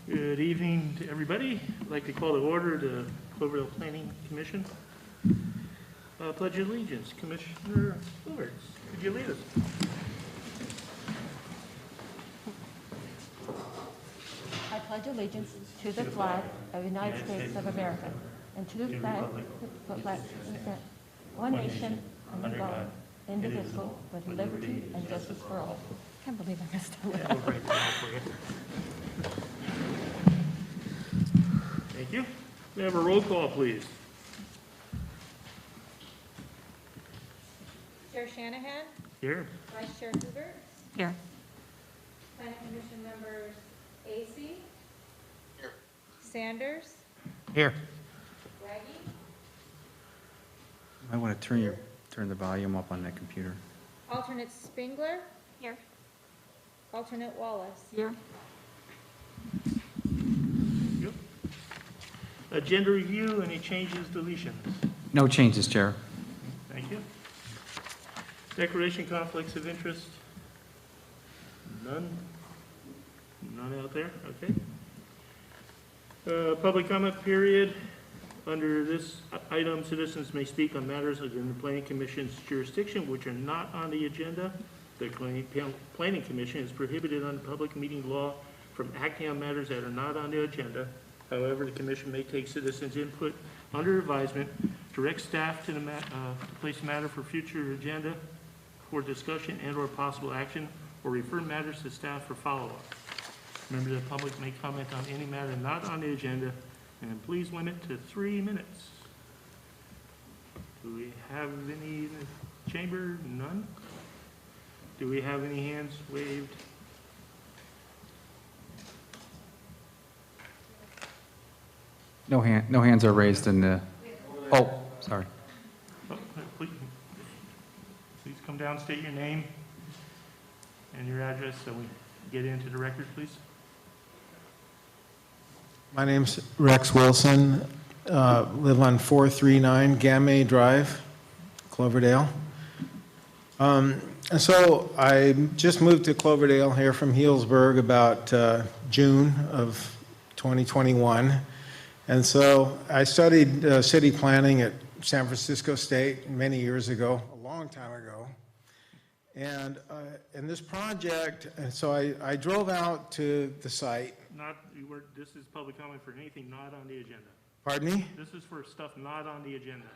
Good evening to everybody. I'd like to call to order the Cloverdale Planning Commission. Pledge of allegiance. Commissioner Lewis, could you lead us? I pledge allegiance to the flag of the United States of America and to the flag one nation, under God, indivisible, with liberty and justice for all. I can't believe I messed that one up. Thank you. We have a roll call, please. Chair Shanahan, Here. Vice Chair Hoover, Here. Planning Commission members AC, Here. Sanders, Here. Waggy, I want to turn the volume up on that computer. alternate Spingler, Here. alternate Wallace. Here. Yep. Agenda review, any changes, deletions? No changes, Chair. Thank you. Declaration conflicts of interest? None? None out there? Okay. Public comment period. Under this item, citizens may speak on matters within the Planning Commission's jurisdiction which are not on the agenda. The Planning Commission is prohibited under public meeting law from acting on matters that are not on the agenda. However, the Commission may take citizens' input under advisement, direct staff to place matter for future agenda for discussion and/or possible action, or refer matters to staff for follow-up. Members of the public may comment on any matter not on the agenda, and please limit to 3 minutes. Do we have any in the chamber? None? Do we have any hands waved? No hands are raised in the, oh, sorry. Oh, please come down, state your name and your address so we get into the record, please. My name's Rex Wilson, live on 439 Gamay Drive, Cloverdale. And so I just moved to Cloverdale here from Healdsburg about June of 2021. And so I studied city planning at San Francisco State many years ago, a long time ago. And in this project, and so I drove out to the site. This is public comment for anything not on the agenda. Pardon me? This is for stuff not on the agenda.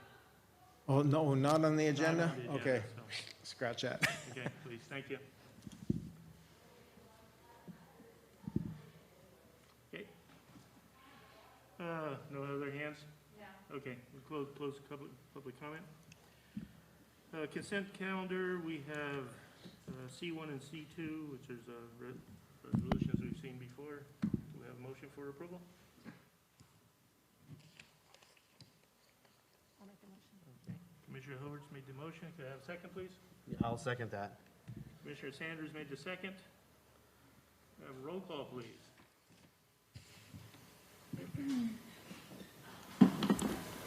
Oh, no, not on the agenda? Not on the agenda, Okay, so. scratch that. Okay, please, thank you. Okay. No other hands? Yeah. Okay, we'll close public comment. Consent calendar, we have C1 and C2, which is resolutions we've seen before. Do we have a motion for approval? I'll make the motion. Okay. Commissioner Hovards made the motion. Could I have a second, please? I'll second that. Commissioner Sanders made the second. Roll call, please.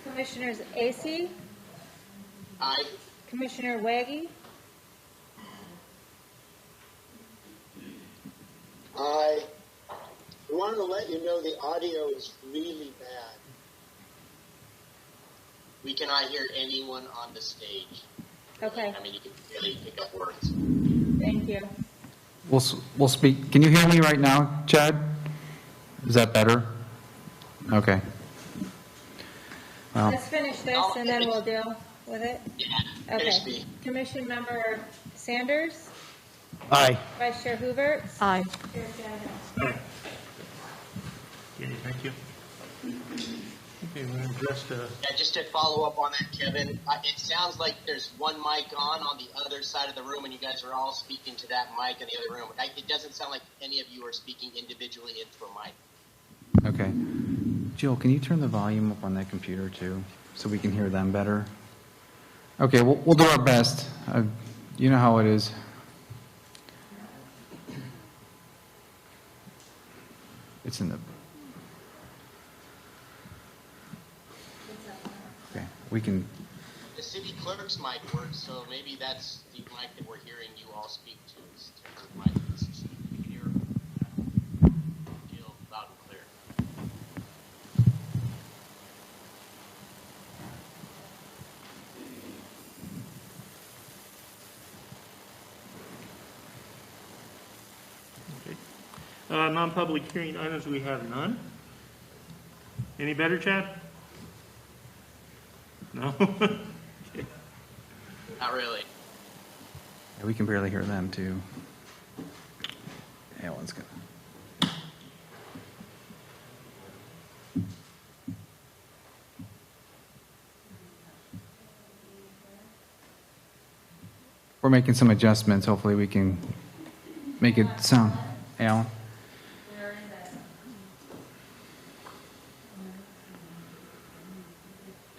Commissioners AC, Aye. Commissioner Waggy, I wanted to let you know the audio is really bad. We cannot hear anyone on the stage. okay, I mean, you can really pick up words. thank you. We'll speak. Can you hear me right now, Chad? Is that better? Okay. Well, Let's finish this and then we'll deal with it. Yeah, Okay, finish me. Commission member Sanders, aye. Vice Chair Hoover, Aye. Chair Shanahan. Okay, thank you. Okay, we're going to address the, Yeah, just to follow up on that, Kevin, it sounds like there's one mic on the other side of the room, and you guys are all speaking to that mic in the other room. It doesn't sound like any of you are speaking individually into a mic. Okay. Jill, can you turn the volume up on that computer too, so we can hear them better? Okay, we'll do our best. You know how it is. It's in the... Okay, we can... The city clerk's mic works, so maybe that's the mic that we're hearing you all speak to. Is the mic that's here. Non-public hearing items, we have none. Any better, Chad? No? Not really. Yeah, we can barely hear them, too. Alan's gonna. We're making some adjustments. Hopefully we can make it sound. Alan?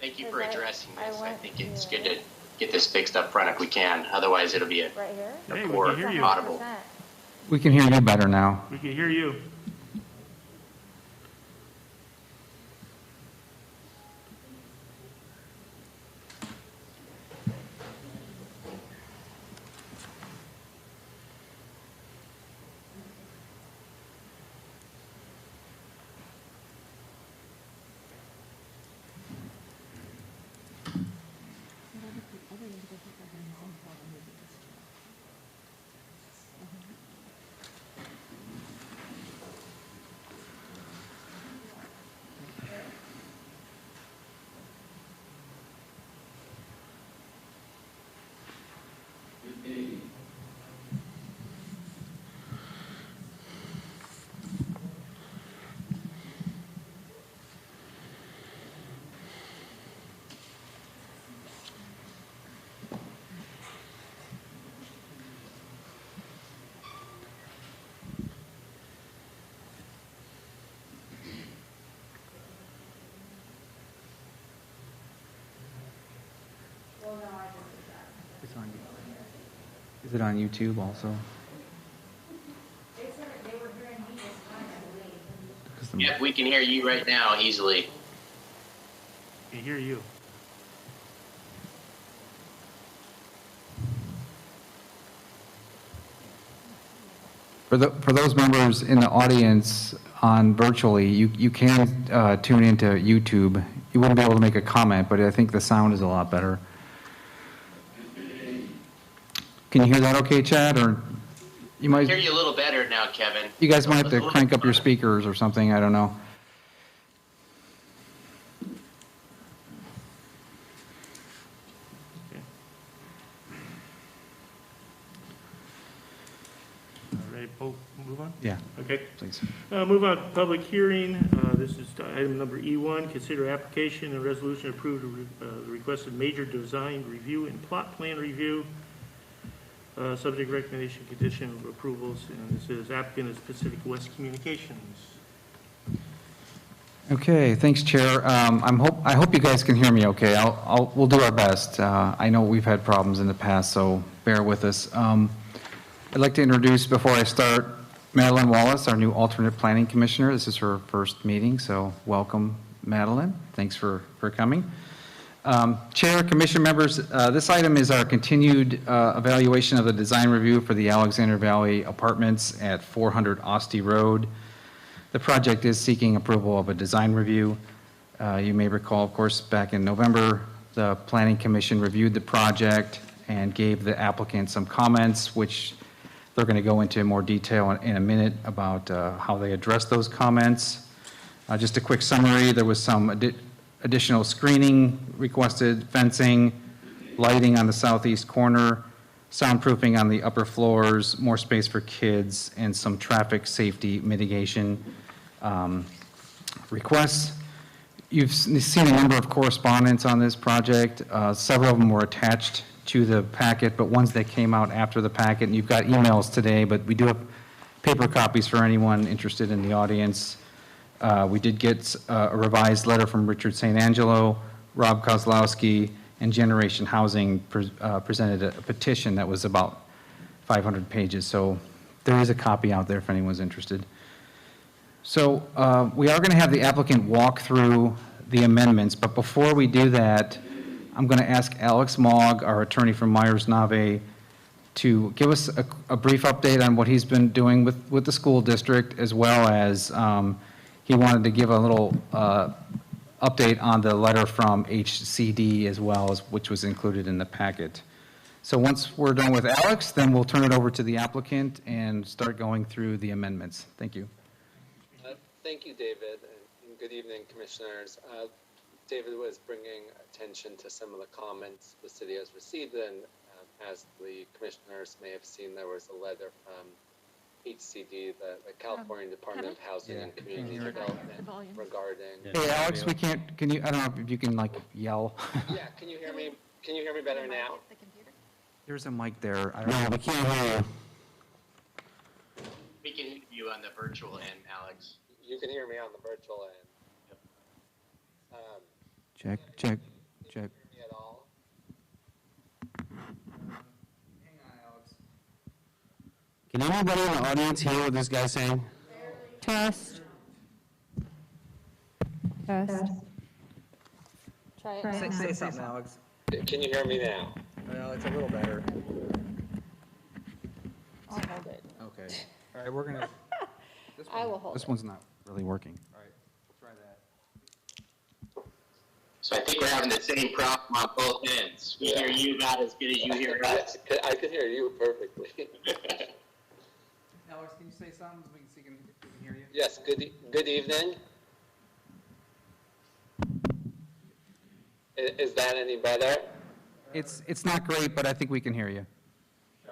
Thank you for addressing this. I think it's good to get this fixed up front if we can. Otherwise, it'll be a Right here? Hey, we poor can hear you. audible. We can hear you better now. We can hear you. Is it on YouTube also? Yeah, we can hear you right now easily. We can hear you. For those members in the audience on virtually, you can tune into YouTube. You wouldn't be able to make a comment, but I think the sound is a lot better. Can you hear that okay, Chad? Or you I might, hear you a little better now, Kevin. you guys might have to A little crank bit up your better. speakers or something, I don't know. All right, move on? Yeah, Okay. please. Move on to public hearing. This is item number E1. Consider application and resolution approved the requested major design review and plot plan review. Subject recommendation condition of approvals, and this is applicant is Pacific West Communications. Okay, thanks, Chair. I hope you guys can hear me okay. We'll do our best. I know we've had problems in the past, so bear with us. I'd like to introduce, before I start, Madeline Wallace, our new alternate planning commissioner. This is her first meeting, so welcome, Madeline. Thanks for coming. Chair, commission members, this item is our continued evaluation of the design review for the Alexander Valley Apartments at 400 Ostie Road. The project is seeking approval of a design review. You may recall, of course, back in November, the Planning Commission reviewed the project and gave the applicant some comments, which they're going to go into more detail in a minute about how they addressed those comments. Just a quick summary, there was some additional screening requested, fencing, lighting on the southeast corner, soundproofing on the upper floors, more space for kids, and some traffic safety mitigation requests. You've seen a number of correspondence on this project. Several of them were attached to the packet, but ones that came out after the packet. And you've got emails today, but we do have paper copies for anyone interested in the audience. We did get a revised letter from Richard St. Angelo, Rob Kozlowski, and Generation Housing presented a petition that was about 500 pages. So there is a copy out there if anyone's interested. So we are going to have the applicant walk through the amendments, but before we do that, I'm going to ask Alex Mogg, our attorney from Myers-Nave, to give us a brief update on what he's been doing with the school district, as well as he wanted to give a little update on the letter from HCD as well, as which was included in the packet. So once we're done with Alex, then we'll turn it over to the applicant and start going through the amendments. Thank you. Thank you, David, and good evening, commissioners. David was bringing attention to some of the comments the city has received, and as the commissioners may have seen, there was a letter from HCD, the California Department of Housing and Community Development, regarding. Hey, Alex, we can't, can you, I don't know if you can like yell. Yeah, can you hear me? Can you hear me better now? There's a mic there. I don't know. We can't hear you. We can hear you on the virtual end, Alex. You can hear me on the virtual end. Check. Can you hear me at all? Hang on, Alex. Can anybody in the audience hear what this guy's saying? Test. Test. Try it. Say something, Alex. Can you hear me now? Well, it's a little better. I'll hold it. Okay. All right, we're gonna. I will hold This it. one's not really working. All right, we'll try that. So I think we're having the same problem on both ends. We hear you about as good as you hear us. I could hear you perfectly. Alex, can you say something so we can hear you? Yes, good evening. Is that any better? It's not great, but I think we can hear you.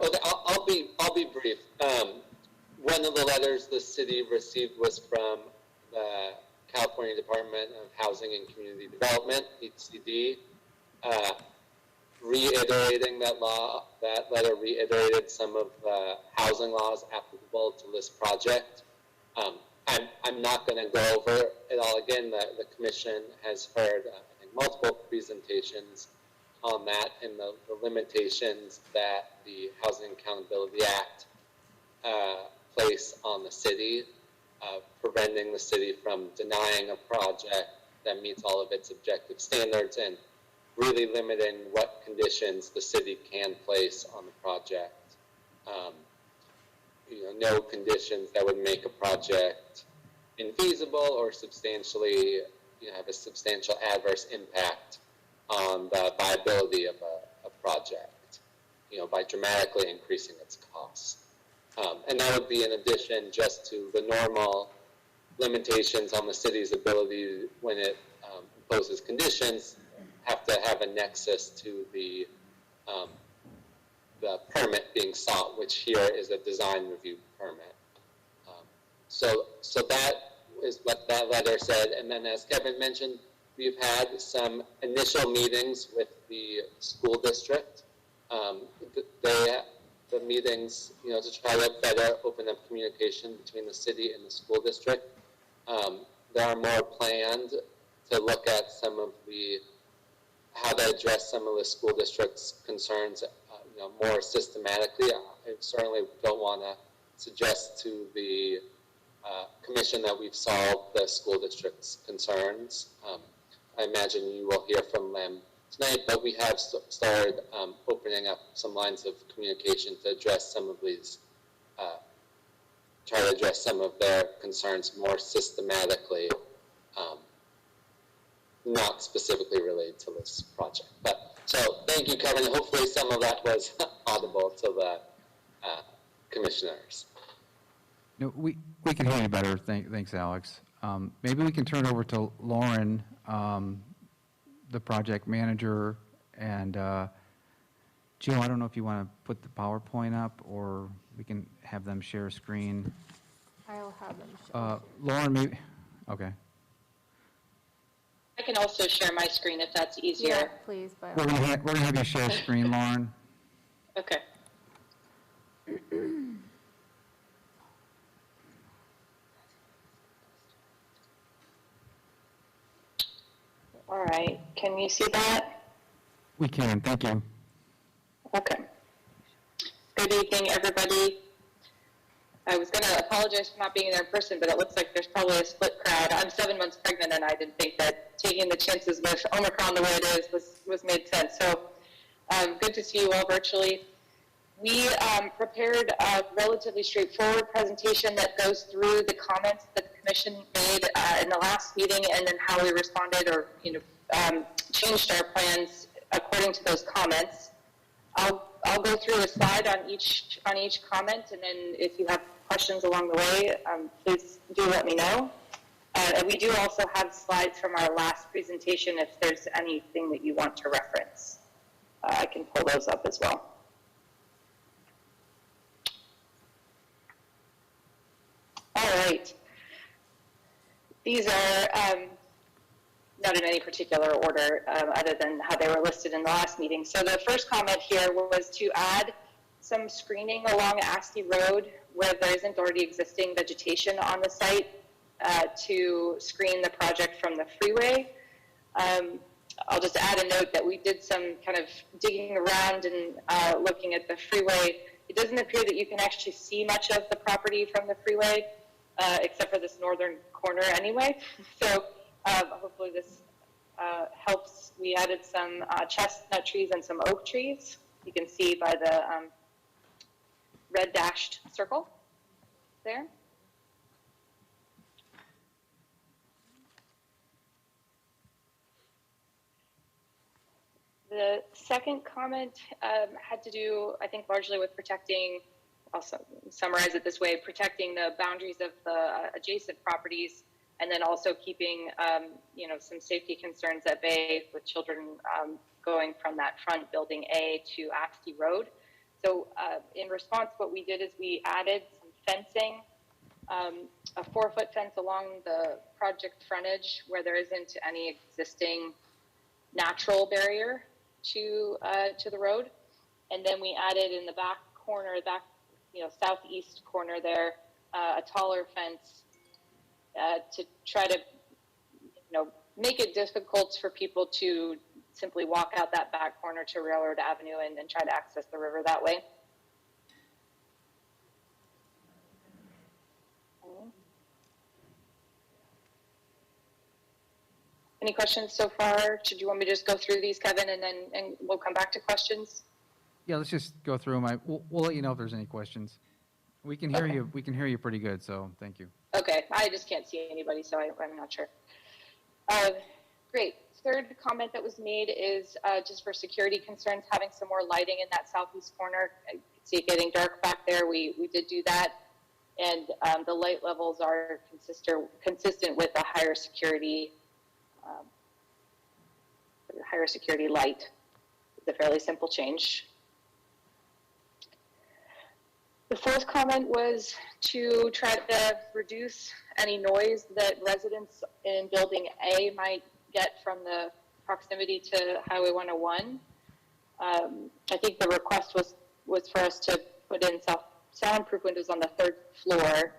Okay, I'll be brief. One of the letters the city received was from the California Department of Housing and Community Development, HCD, reiterating that law. That letter reiterated some of the housing laws applicable to this project. I'm not going to go over it all again. The commission has heard, I think, multiple presentations on that and the limitations that the Housing Accountability Act place on the city, preventing the city from denying a project that meets all of its objective standards and really limiting what conditions the city can place on the project. No conditions that would make a project infeasible or substantially, have a substantial adverse impact on the viability of a project, by dramatically increasing its costs. And that would be in addition just to the normal limitations on the city's ability when it imposes conditions, have to have a nexus to the permit being sought, which here is a design review permit. So that is what that letter said. And then as Kevin mentioned, we've had some initial meetings with the school district. The meetings, to try to better open up communication between the city and the school district. There are more planned to look at some of how to address some of the school district's concerns, more systematically. I certainly don't want to suggest to the commission that we've solved the school district's concerns. I imagine you will hear from them tonight, but we have started opening up some lines of communication to address some of these, try to address some of their concerns more systematically, not specifically related to this project. But so thank you, Kevin. Hopefully some of that was audible to the commissioners. No, we can hear you better. Thanks, Alex. Maybe we can turn it over to Lauren, the project manager, and Jill, I don't know if you want to put the PowerPoint up or we can have them share a screen. I'll have them show. Lauren, maybe, okay. I can also share my screen if that's easier. Yeah, please, by all We're means. gonna have you share a screen, Lauren. Okay. All right, can you see that? We can, thank you. Okay. Good evening, everybody. I was going to apologize for not being there in person, but it looks like there's probably a split crowd. I'm 7 months pregnant, and I didn't think that taking the chances with Omicron the way it is was made sense. So good to see you all virtually. We prepared a relatively straightforward presentation that goes through the comments that the commission made in the last meeting, and then how we responded or changed our plans according to those comments. I'll go through a slide on each comment, and then if you have questions along the way, please do let me know. And we do also have slides from our last presentation if there's anything that you want to reference. I can pull those up as well. All right. These are not in any particular order other than how they were listed in the last meeting. So the first comment here was to add some screening along Asti Road where there isn't already existing vegetation on the site to screen the project from the freeway. I'll just add a note that we did some kind of digging around and looking at the freeway. It doesn't appear that you can actually see much of the property from the freeway, except for this northern corner anyway. So hopefully this helps. We added some chestnut trees and some oak trees. You can see by the red dashed circle there. The second comment had to do, I think, largely with protecting, I'll summarize it this way, protecting the boundaries of the adjacent properties, and then also keeping, some safety concerns at bay with children going from that front building A to Asti Road. So in response, what we did is we added some fencing, a 4-foot fence along the project frontage where there isn't any existing natural barrier to the road, and then we added in the back corner, southeast corner there, a taller fence to try to, make it difficult for people to simply walk out that back corner to Railroad Avenue and try to access the river that way. Any questions so far? Should you want me to just go through these, Kevin, and we'll come back to questions? Yeah, let's just go through them. We'll let you know if there's any questions. We can hear you. We can hear you pretty good, so thank you. Okay, I just can't see anybody, so I'm not sure. Great. Third comment that was made is just for security concerns, having some more lighting in that southeast corner. I see it getting dark back there. We did do that, and the light levels are consistent with a higher security light. It's a fairly simple change. The fourth comment was to try to reduce any noise that residents in Building A might get from the proximity to Highway 101. I think the request was for us to put in soundproof windows on the 3rd floor.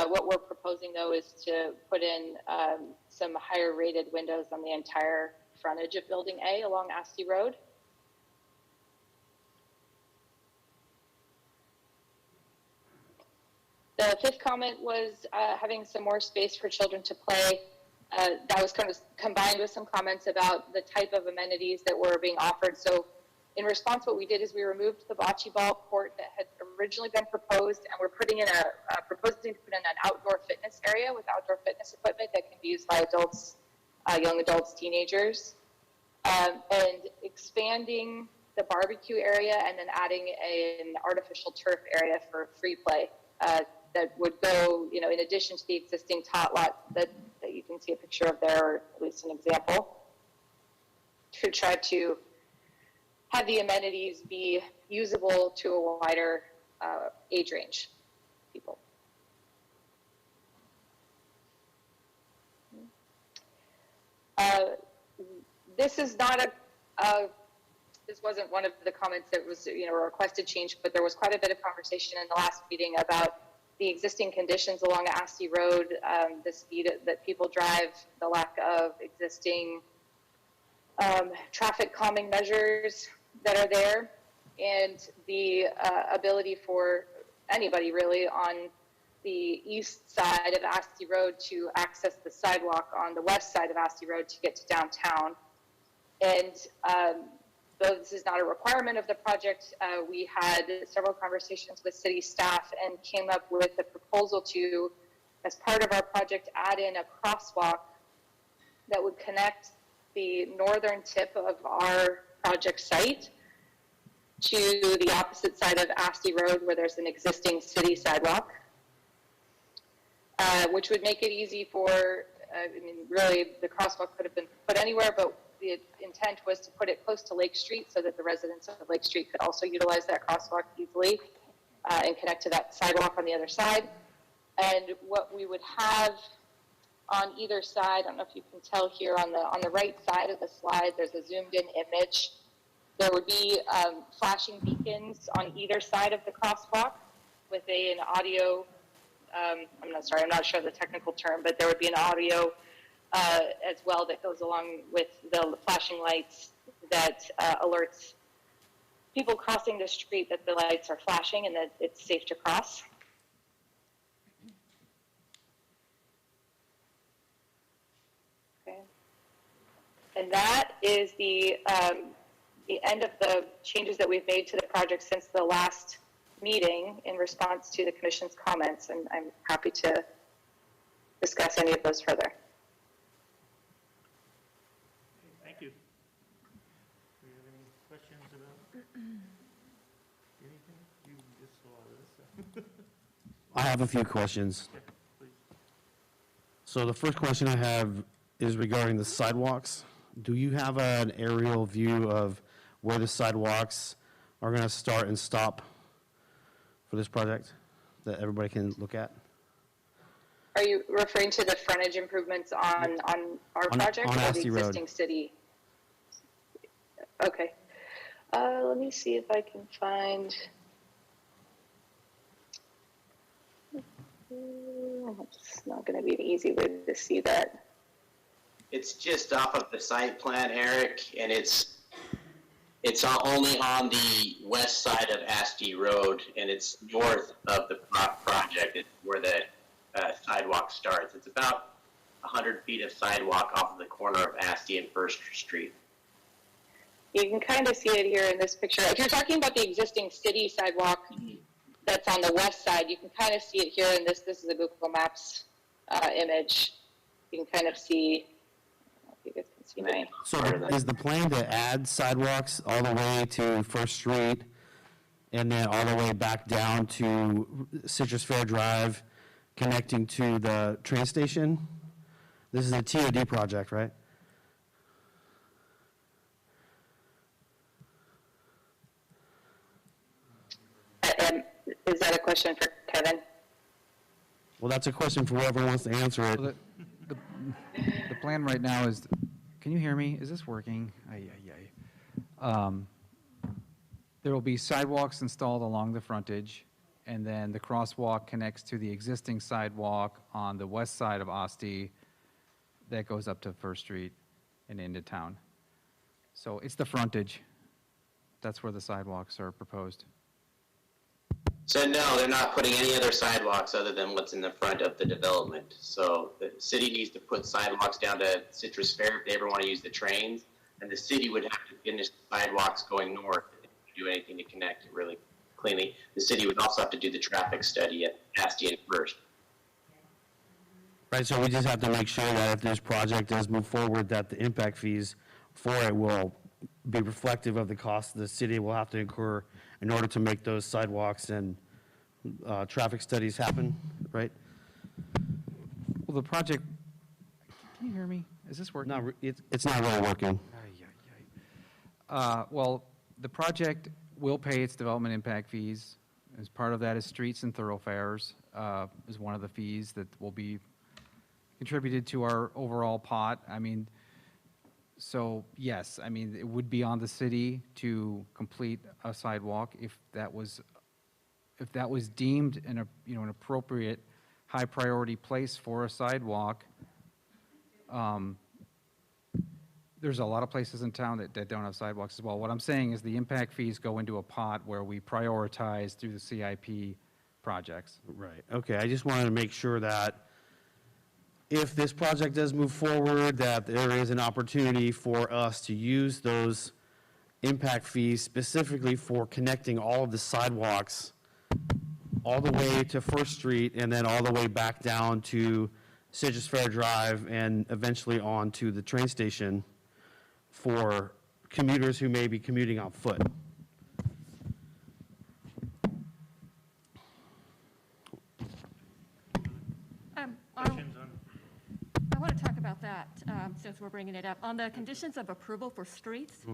What we're proposing, though, is to put in some higher rated windows on the entire frontage of Building A along Asti Road. The fifth comment was having some more space for children to play. That was kind of combined with some comments about the type of amenities that were being offered. So in response, what we did is we removed the bocce ball court that had originally been proposed, and we're putting in proposing to put in an outdoor fitness area with outdoor fitness equipment that can be used by adults, young adults, teenagers, and expanding the barbecue area and then adding an artificial turf area for free play that would go, in addition to the existing tot lot that you can see a picture of there, or at least an example, to try to have the amenities be usable to a wider age range people. This is not this wasn't one of the comments that was, a requested change, but there was quite a bit of conversation in the last meeting about the existing conditions along Asti Road, the speed that people drive, the lack of existing traffic calming measures that are there, and the ability for anybody really on the east side of Asti Road to access the sidewalk on the west side of Asti Road to get to downtown. And though this is not a requirement of the project, we had several conversations with city staff and came up with a proposal to, as part of our project, add in a crosswalk that would connect the northern tip of our project site to the opposite side of Asti Road where there's an existing city sidewalk, which would make it easy for, I mean, really the crosswalk could have been put anywhere, but the intent was to put it close to Lake Street so that the residents of Lake Street could also utilize that crosswalk easily and connect to that sidewalk on the other side. And what we would have on either side, I don't know if you can tell here on the right side of the slide, there's a zoomed in image. There would be flashing beacons on either side of the crosswalk with an audio, I'm not sure the technical term, but there would be an audio as well that goes along with the flashing lights that alerts people crossing the street that the lights are flashing and that it's safe to cross. Okay. And that is the end of the changes that we've made to the project since the last meeting in response to the commission's comments, and I'm happy to discuss any of those further. Thank you. Do you have any questions about anything? You just saw this. I have a few questions. Yeah, please. So the first question I have is regarding the sidewalks. Do you have an aerial view of where the sidewalks are going to start and stop for this project that everybody can look at? Are you referring to the frontage improvements on our project on or the Asti Road. existing city? Okay. Let me see if I can find. It's not going to be an easy way to see that. It's just off of the site plan, Eric, and it's only on the west side of Asti Road, and it's north of the project. It's where the sidewalk starts. It's about 100 feet of sidewalk off of the corner of Asti and First Street. You can kind of see it here in this picture. If you're talking about the existing city sidewalk that's on the west side, you can kind of see it here in this. This is a Google Maps image. You can kind of see. You guys can see my. So is the plan to add sidewalks all the way to First Street and then all the way back down to Citrus Fair Drive, connecting to the train station? This is a TOD project, right? Is that a question for Kevin? Well, that's a question for whoever wants to answer it. Well, the plan right now is, can you hear me? Is this working? There will be sidewalks installed along the frontage, and then the crosswalk connects to the existing sidewalk on the west side of Asti that goes up to First Street and into town. So it's the frontage. That's where the sidewalks are proposed. So no, they're not putting any other sidewalks other than what's in the front of the development. So the city needs to put sidewalks down to Citrus Fair if they ever want to use the trains, and the city would have to finish the sidewalks going north if they do anything to connect it really cleanly. The city would also have to do the traffic study at Asti and First. Right, so we just have to make sure that if this project does move forward, that the impact fees for it will be reflective of the cost the city will have to incur in order to make those sidewalks and traffic studies happen, right? Well, the project, can you hear me? Is this working? It's not really working. Well, the project will pay its development impact fees. As part of that is streets and thoroughfares is one of the fees that will be contributed to our overall pot. I mean, so yes, I mean, it would be on the city to complete a sidewalk if that was deemed an appropriate high priority place for a sidewalk. There's a lot of places in town that don't have sidewalks as well. What I'm saying is the impact fees go into a pot where we prioritize through the CIP projects. Right, okay, I just wanted to make sure that if this project does move forward, that there is an opportunity for us to use those impact fees specifically for connecting all of the sidewalks all the way to First Street and then all the way back down to Citrus Fair Drive and eventually on to the train station for commuters who may be commuting on foot. about that, since we're bringing it up. On the conditions of approval for streets,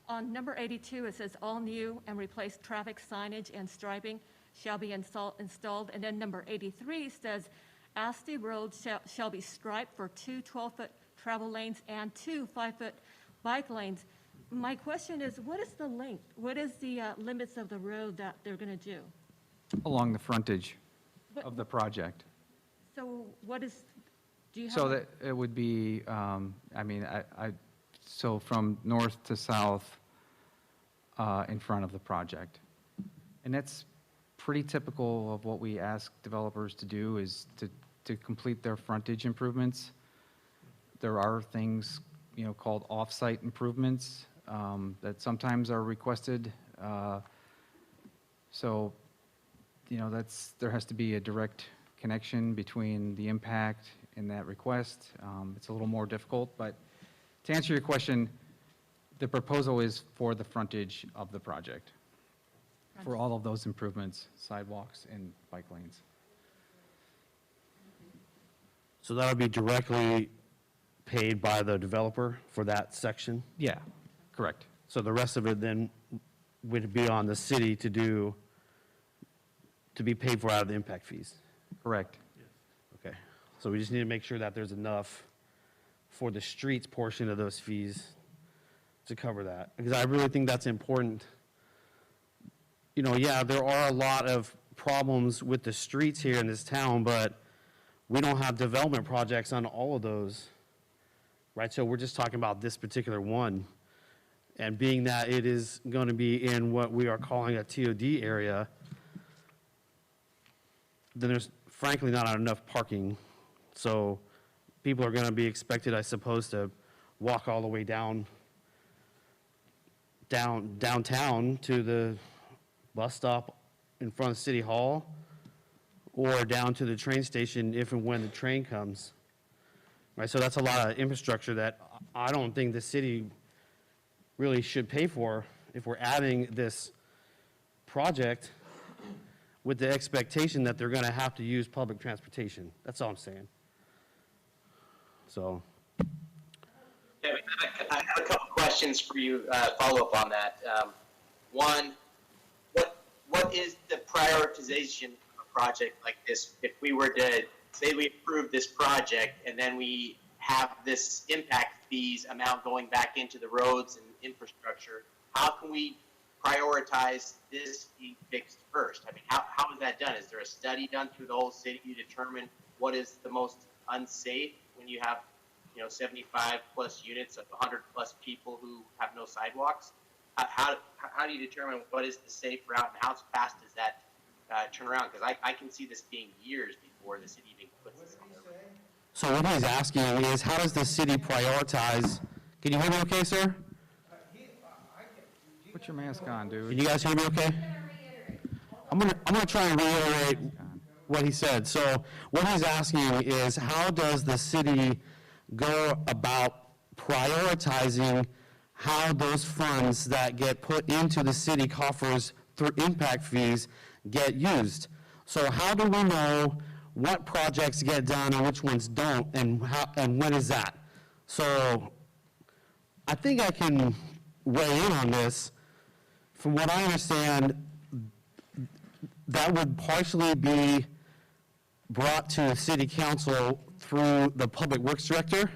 on number 82, it says all new and replaced traffic signage and striping shall be installed. And then number 83 says Asti Road shall be striped for 2 12-foot travel lanes and 2 5-foot bike lanes. My question is, what is the length? What is the limits of the road that they're going to do? Along the frontage of the project. So what is, do you have? So that it would be, so from north to south in front of the project. And that's pretty typical of what we ask developers to do, is to complete their frontage improvements. There are things, called off-site improvements that sometimes are requested. So, there has to be a direct connection between the impact and that request. It's a little more difficult, but to answer your question, the proposal is for the frontage of the project, for all of those improvements, sidewalks and bike lanes. So that would be directly paid by the developer for that section? Yeah, correct. So the rest of it then would be on the city to be paid for out of the impact fees? Correct. Okay, so we just need to make sure that there's enough for the streets portion of those fees to cover that, because I really think that's important. Yeah, there are a lot of problems with the streets here in this town, but we don't have development projects on all of those, right? So we're just talking about this particular one. And being that it is going to be in what we are calling a TOD area, then there's frankly not enough parking. So people are going to be expected, I suppose, to walk all the way downtown to the bus stop in front of City Hall, or down to the train station if and when the train comes. Right, so that's a lot of infrastructure that I don't think the city really should pay for if we're adding this project with the expectation that they're going to have to use public transportation. That's all I'm saying. So. Yeah, I have a couple questions for you, follow up on that. One, what is the prioritization of a project like this? If we were to say we approve this project and then we have this impact fees amount going back into the roads and infrastructure, how can we prioritize this being fixed first? I mean, how is that done? Is there a study done through the whole city to determine what is the most unsafe when you have 75 plus units of 100 plus people who have no sidewalks? How do you determine what is the safe route, and how fast does that turn around? Because I can see this being years before the city even puts this on there. So what he's asking is, how does the city prioritize? Can you hear me okay, sir? Put your mask on, dude. Can you guys hear me okay? I'm gonna try and reiterate what he said. So what he's asking is, how does the city go about prioritizing how those funds that get put into the city coffers through impact fees get used? So how do we know what projects get done and which ones don't, and when is that? So I think I can weigh in on this. From what I understand, that would partially be brought to city council through the public works director,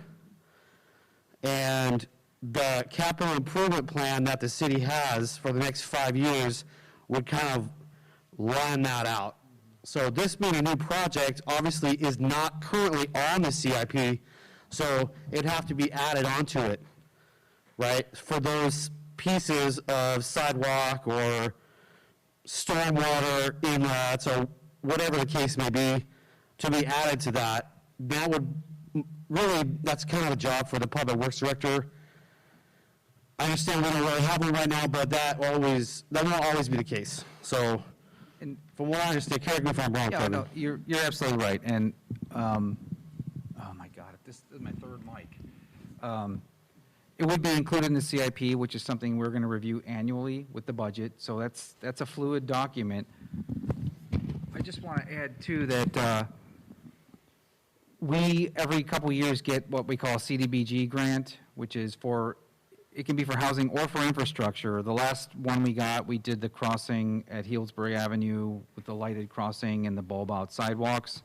and the capital improvement plan that the city has for the next 5 years would kind of line that out. So this being a new project obviously is not currently on the CIP, so it'd have to be added onto it, right? For those pieces of sidewalk or stormwater inlets or whatever the case may be, to be added to that. That would really, that's kind of a job for the public works director. I understand we don't really have one right now, but that won't always be the case. So, And from what I understand, correct me if I'm wrong, yeah, Kevin. no, you're absolutely right. And oh my God, this is my third mic. It would be included in the CIP, which is something we're going to review annually with the budget. So that's a fluid document. I just want to add too that we, every couple years, get what we call a CDBG grant, which is for, it can be for housing or for infrastructure. The last one we got, we did the crossing at Healdsbury Avenue with the lighted crossing and the bulb-out sidewalks.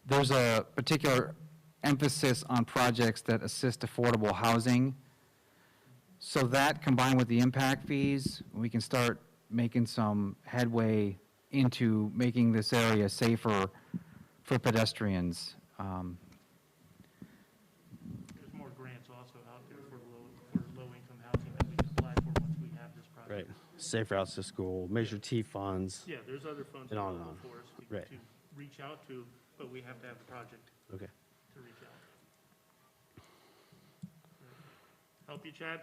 There's a particular emphasis on projects that assist affordable housing. So that, combined with the impact fees, we can start making some headway into making this area safer for pedestrians. There's more grants also out there for low-income housing that we can apply for once we have this project. Right. Safe routes to school, Measure T funds. Yeah, there's other funds And on and available on. for us Right. to reach out to, but we have to have the project Okay. to reach out. Help you, Chad?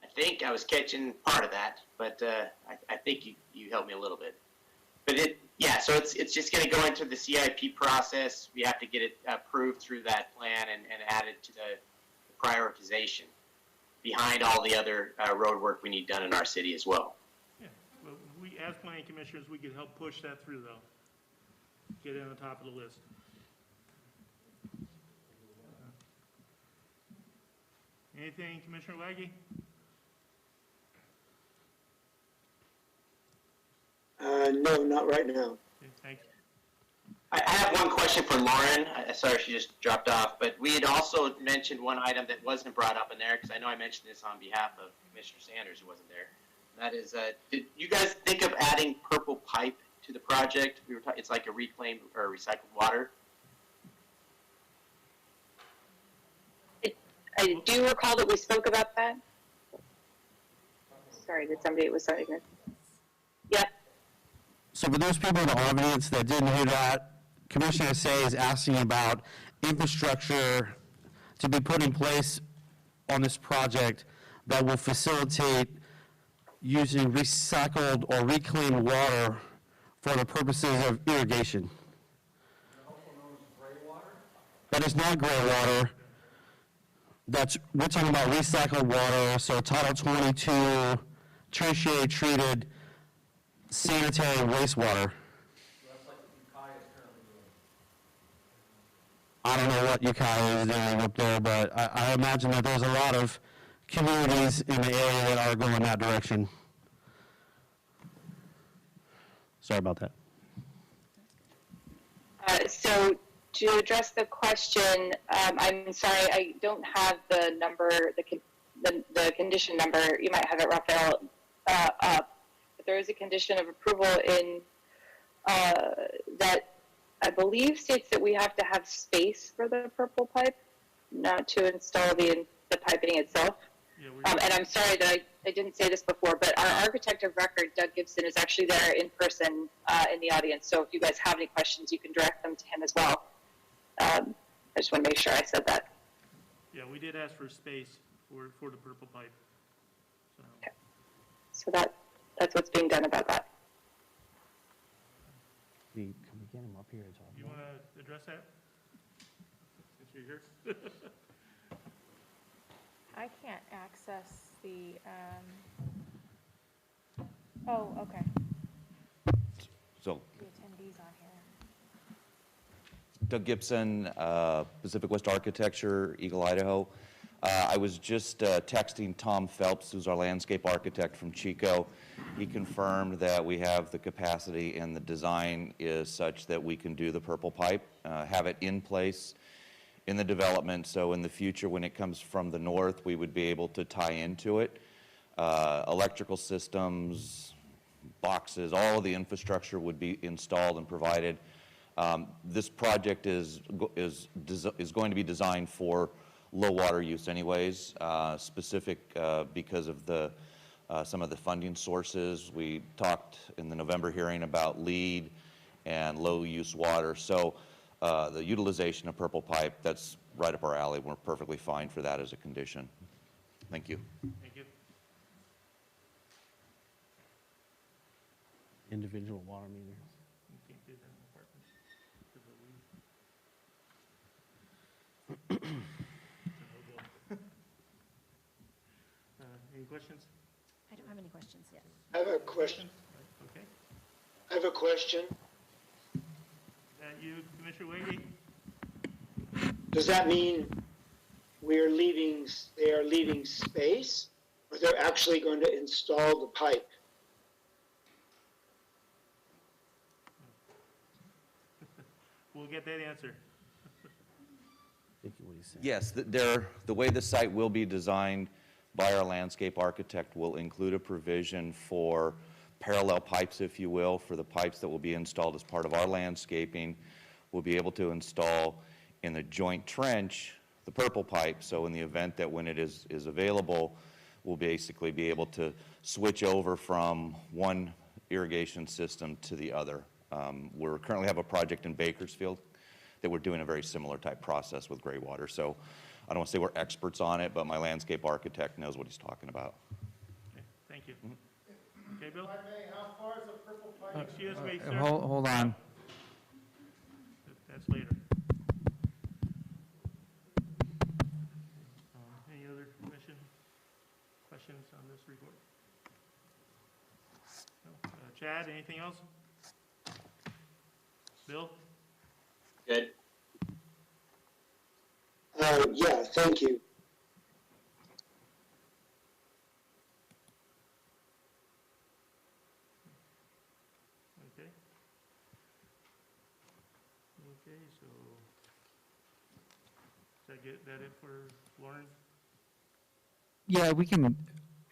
I think I was catching part of that, but I think you helped me a little bit. But so it's just going to go into the CIP process. We have to get it approved through that plan and added to the prioritization behind all the other road work we need done in our city as well. Yeah, well, we, as planning commissioners, we could help push that through, though. Get it on the top of the list. Anything, Commissioner Waggy? No, not right now. Okay, thank you. I have one question for Lauren. Sorry, she just dropped off. But we had also mentioned one item that wasn't brought up in there, because I know I mentioned this on behalf of Commissioner Sanders, who wasn't there. That is, did you guys think of adding purple pipe to the project? We were talking, it's like a reclaimed or recycled water. I do recall that we spoke about that. Sorry, did somebody, was somebody good? Yeah. So for those people in the audience that didn't hear that, Commissioner Say is asking about infrastructure to be put in place on this project that will facilitate using recycled or reclaimed water for the purposes of irrigation. That is not gray water. We're talking about recycled water, so Title 22, tertiary treated sanitary wastewater. I don't know what UCI is doing up there, but I imagine that there's a lot of communities in the area that are going that direction. Sorry about that. So to address the question, I'm sorry, I don't have the number, the condition number. You might have it, Raphael, up. But there is a condition of approval in that I believe states that we have to have space for the purple pipe, not to install the piping itself. Yeah, And I'm sorry that I didn't say this before, but our architect of record, Doug Gibson, is actually there in person in the audience. So if you guys have any questions, you can direct them to him as well. I just want to make sure I said that. Yeah, we did ask for space for the purple pipe. So, Okay. So that's what's being done about that. Can we get him up here to talk? you want to address that? Since you're here? I can't access the, oh, okay, So the attendees on here. Doug Gibson, Pacific West Architecture, Eagle, Idaho. I was just texting Tom Phelps, who's our landscape architect from Chico. He confirmed that we have the capacity and the design is such that we can do the purple pipe, have it in place in the development, so in the future when it comes from the north, we would be able to tie into it. Electrical systems, boxes, all of the infrastructure would be installed and provided. This project is going to be designed for low water use anyways, specific because of some of the funding sources. We talked in the November hearing about lead and low use water. So the utilization of purple pipe, that's right up our alley. We're perfectly fine for that as a condition. Thank you. Thank you. Individual water meters. You can't do that in apartments. Because of lead. Any questions? I don't have any questions yet. I have a question. Okay. I have a question. You, Commissioner Wade? Does that mean they are leaving space, or they're actually going to install the pipe? We'll get that answer. Yes, the way the site will be designed by our landscape architect will include a provision for parallel pipes, if you will, for the pipes that will be installed as part of our landscaping. We'll be able to install in the joint trench the purple pipe, so in the event that when it is available, we'll basically be able to switch over from one irrigation system to the other. We currently have a project in Bakersfield that we're doing a very similar type process with gray water. So I don't want to say we're experts on it, but my landscape architect knows what he's talking about. Okay, thank you. Okay, Bill? How far is the purple pipe? Excuse me, sir. Hold on. That's later. Any other commission questions on this report? No. Chad, anything else? Bill? Good. Yeah, thank you. Okay. Okay, so does that get that it for Lauren? Yeah, we can,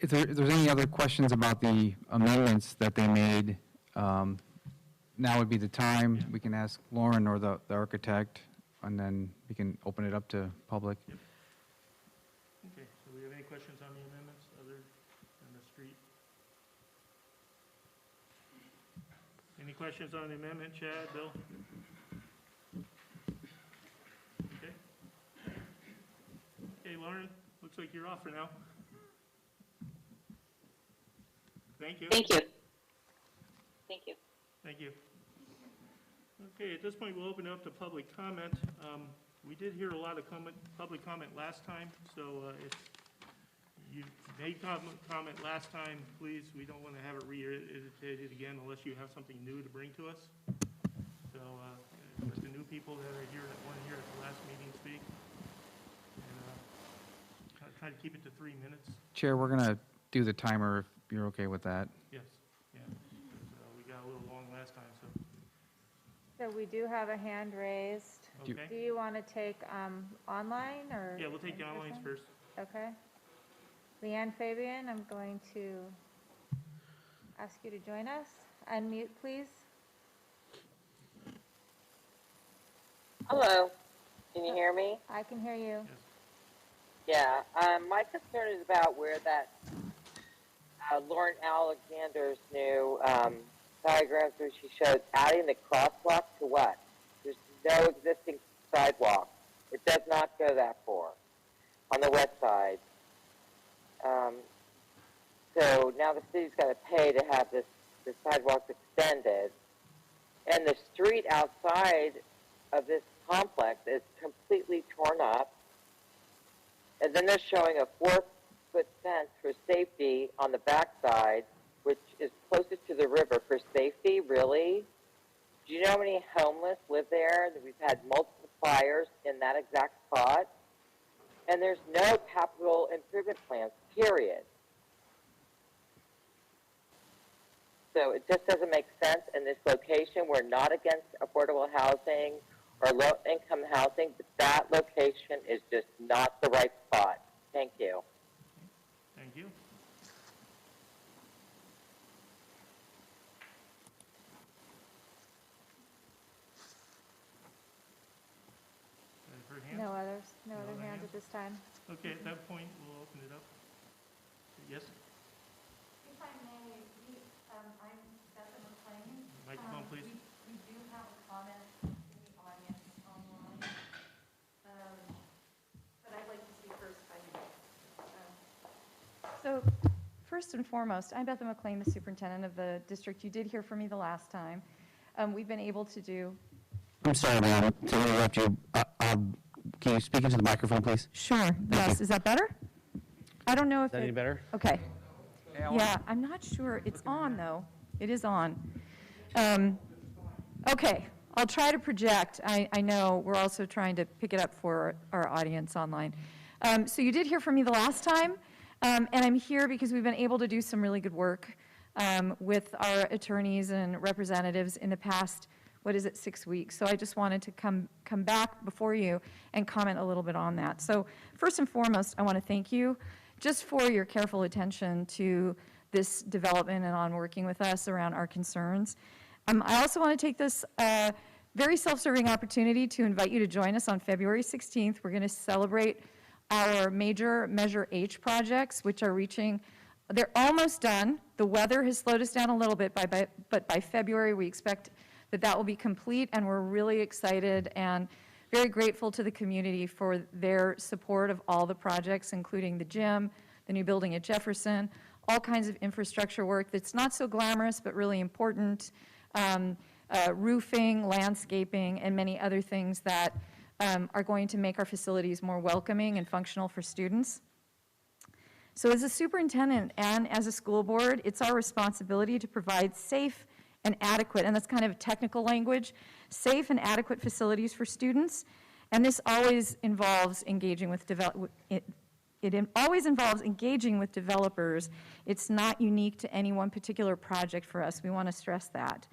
if there's any other questions about the amendments that they made, now would be the time. We can ask Lauren or the architect, and then we can open it up to public. Yep. Okay, so we have any questions on the amendments other than the street? Any questions on the amendment, Chad, Bill? Okay. Okay, Lauren, looks like you're off for now. Thank you. Thank you. Thank you. Thank you. Okay, at this point, we'll open it up to public comment. We did hear a lot of public comment last time, so if you made comment last time, please, we don't want to have it reiterated again unless you have something new to bring to us. So let the new people that are here, that weren't here at the last meeting speak. And try to keep it to 3 minutes. Chair, we're going to do the timer if you're okay with that. Yes, yeah. We got a little long last time, so. So we do have a hand raised. Okay. Do you want to take online or? Yeah, we'll take the in online person? first. Okay. Leanne Fabian, I'm going to ask you to join us. Unmute, please. Hello, can you hear me? I can hear you. Yeah, my concern is about where that Lauren Alexander's new diagrams where she shows adding the crosswalk to what? There's no existing sidewalk. It does not go that far on the west side. So now the city's got to pay to have the sidewalks extended. And the street outside of this complex is completely torn up. And then they're showing a 4-foot fence for safety on the backside, which is closest to the river for safety, really? Do you know how many homeless live there? We've had multiple fires in that exact spot. And there's no capital improvement plans, period. So it just doesn't make sense in this location. We're not against affordable housing or low-income housing, but that location is just not the right spot. Thank you. Thank you. No others, no No other other hands hands? at this time. Okay, at that point, we'll open it up. Yes? If I may, I'm Beth McLean. Microphone, please. We do have a comment in the audience online, but I'd like to speak first if I may. So, first and foremost, I'm Beth McLean, the superintendent of the district. You did hear from me the last time. We've been able to do. I'm sorry, ma'am, to interrupt you. Can you speak into the microphone, please? Sure, yes. Is that better? I don't know if Is that any better? Okay. Yeah, I'm not sure. It's on, though. It is on. Okay, I'll try to project. I know we're also trying to pick it up for our audience online. So you did hear from me the last time, and I'm here because we've been able to do some really good work with our attorneys and representatives in the past, 6 weeks. So I just wanted to come back before you and comment a little bit on that. So first and foremost, I want to thank you just for your careful attention to this development and on working with us around our concerns. I also want to take this very self-serving opportunity to invite you to join us on February 16th. We're going to celebrate our major Measure H projects, which are they're almost done. The weather has slowed us down a little bit, but by February we expect that will be complete, and we're really excited and very grateful to the community for their support of all the projects, including the gym, the new building at Jefferson, all kinds of infrastructure work that's not so glamorous but really important, roofing, landscaping, and many other things that are going to make our facilities more welcoming and functional for students. So as a superintendent and as a school board, it's our responsibility to provide safe and adequate, and that's kind of technical language, safe and adequate facilities for students, and this always involves engaging with always involves engaging with developers. It's not unique to any one particular project for us. We want to stress that.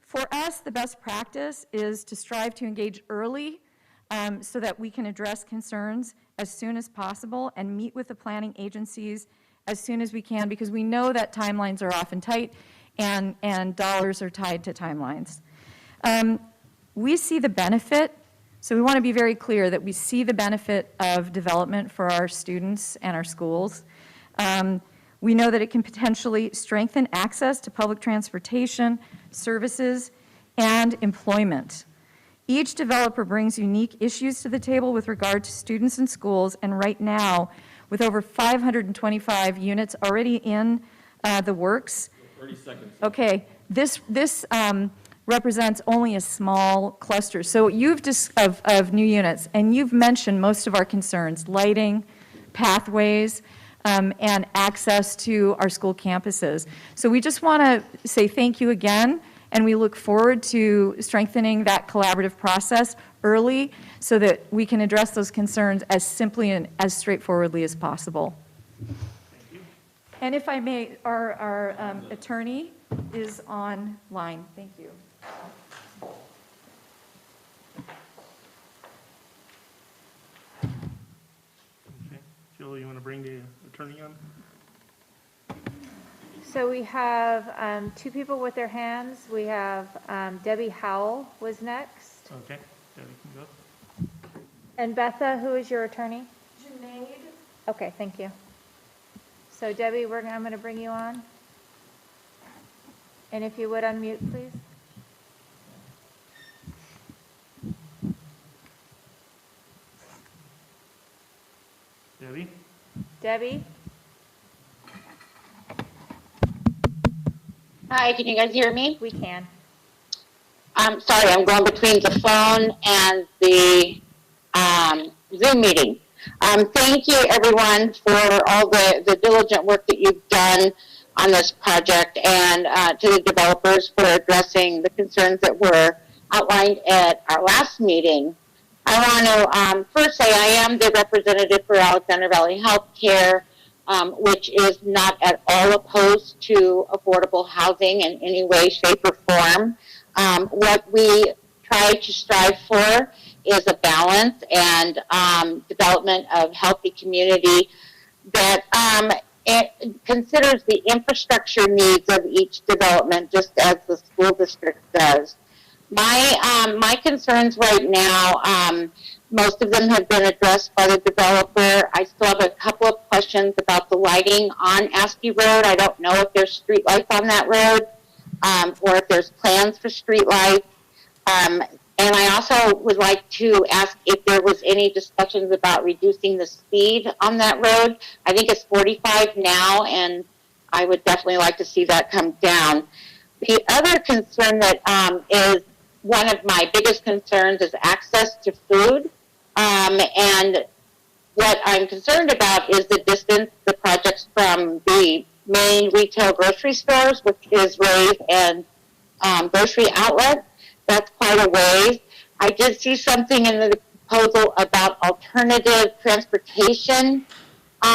For us, the best practice is to strive to engage early so that we can address concerns as soon as possible and meet with the planning agencies as soon as we can, because we know that timelines are often tight and dollars are tied to timelines. We see the benefit, so we want to be very clear that we see the benefit of development for our students and our schools. We know that it can potentially strengthen access to public transportation, services, and employment. Each developer brings unique issues to the table with regard to students and schools, and right now, with over 525 units already in the works. 30 seconds. Okay, this represents only a small cluster. So you've of new units, and you've mentioned most of our concerns: lighting, pathways, and access to our school campuses. So we just want to say thank you again, and we look forward to strengthening that collaborative process early so that we can address those concerns as simply and as straightforwardly as possible. And if I may, our attorney is online. Thank you. Okay. Jill, you want to bring the attorney on? So we have two people with their hands. We have Debbie Howell was next. Okay, Debbie can go. And Betha, who is your attorney? Junaid. Okay, thank you. So Debbie, I'm going to bring you on. And if you would unmute, please. Debbie? Debbie? Hi, can you guys hear me? We can. I'm sorry, I'm going between the phone and the Zoom meeting. Thank you, everyone, for all the diligent work that you've done on this project, and to the developers for addressing the concerns that were outlined at our last meeting. I want to first say I am the representative for Alexander Valley Healthcare, which is not at all opposed to affordable housing in any way, shape, or form. What we try to strive for is a balance and development of healthy community that it considers the infrastructure needs of each development, just as the school district does. My concerns right now, most of them have been addressed by the developer. I still have a couple of questions about the lighting on Askew Road. I don't know if there's street lights on that road, or if there's plans for street lights. And I also would like to ask if there was any discussions about reducing the speed on that road. I think it's 45 now, and I would definitely like to see that come down. The other concern that is one of my biggest concerns is access to food. And what I'm concerned about is the distance the projects from the main retail grocery stores, which is Rave and Grocery Outlet. that's quite a ways. I did see something in the proposal about alternative transportation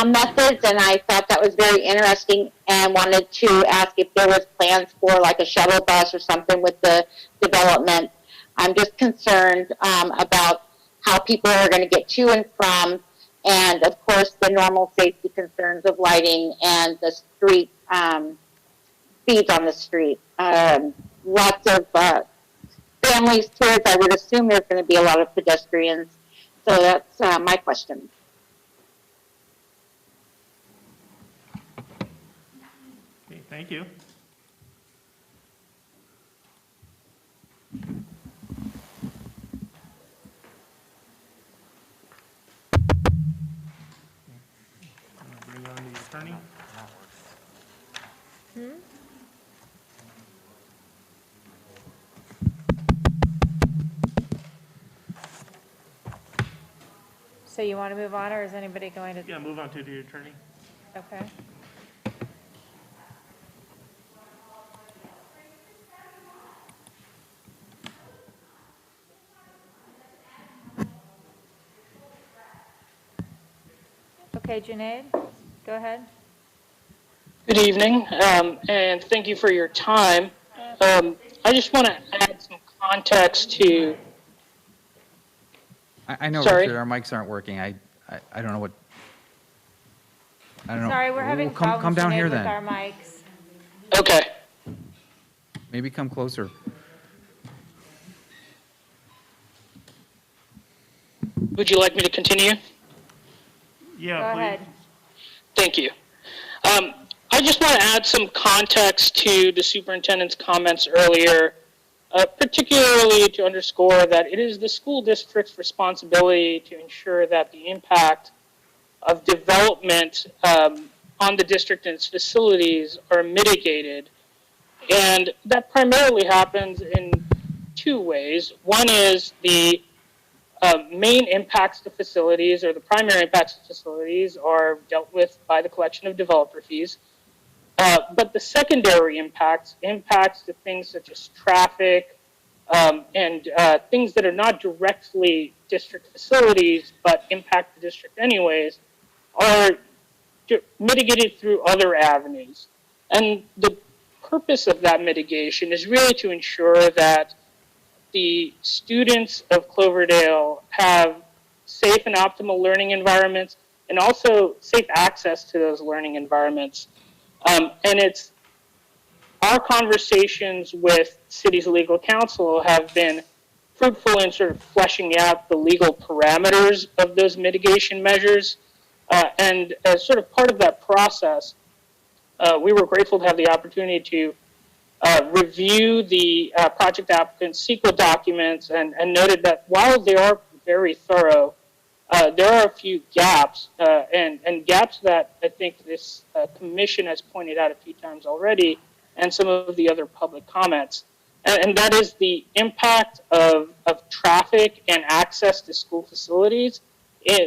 methods, and I thought that was very interesting and wanted to ask if there was plans for like a shuttle bus or something with the development. I'm just concerned about how people are going to get to and from, and of course the normal safety concerns of lighting and the street speeds on the street. Lots of families, kids, I would assume there's going to be a lot of pedestrians. So that's my question. Okay, thank you. Bring on the attorney. So you want to move on, or is anybody going to? Yeah, move on to the attorney. Okay. Okay, Junaid, go ahead. Good evening, and thank you for your time. I just want to add some context to. I know, Sorry. Richard, our mics aren't working. I don't know what, I don't know. Sorry, we're having Well, come problems down Junaid, here with then. our mics. Okay. Maybe come closer. Would you like me to continue? Yeah, Go please. ahead. Thank you. I just want to add some context to the superintendent's comments earlier, particularly to underscore that it is the school district's responsibility to ensure that the impact of development on the district and its facilities are mitigated. And that primarily happens in two ways. One is the main impacts to facilities, or the primary impacts to facilities, are dealt with by the collection of developer fees. But the secondary impacts to things such as traffic and things that are not directly district facilities but impact the district anyways, are mitigated through other avenues. And the purpose of that mitigation is really to ensure that the students of Cloverdale have safe and optimal learning environments, and also safe access to those learning environments. And it's our conversations with city's legal counsel have been fruitful in sort of fleshing out the legal parameters of those mitigation measures. And as sort of part of that process, we were grateful to have the opportunity to review the project applicant's CEQA documents, and noted that while they are very thorough, there are a few gaps, and gaps that I think this commission has pointed out a few times already, and some of the other public comments. And that is the impact of traffic and access to school facilities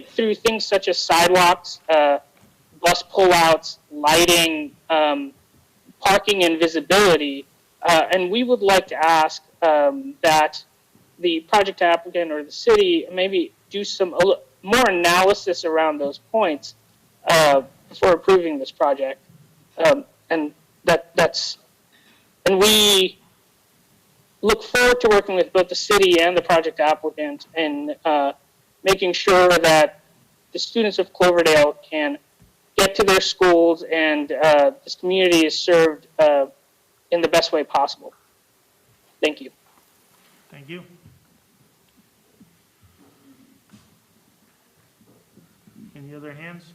through things such as sidewalks, bus pullouts, lighting, parking, and visibility. And we would like to ask that the project applicant or the city maybe do some more analysis around those points before approving this project. And we look forward to working with both the city and the project applicant in making sure that the students of Cloverdale can get to their schools and this community is served in the best way possible. Thank you. Thank you. Any other hands?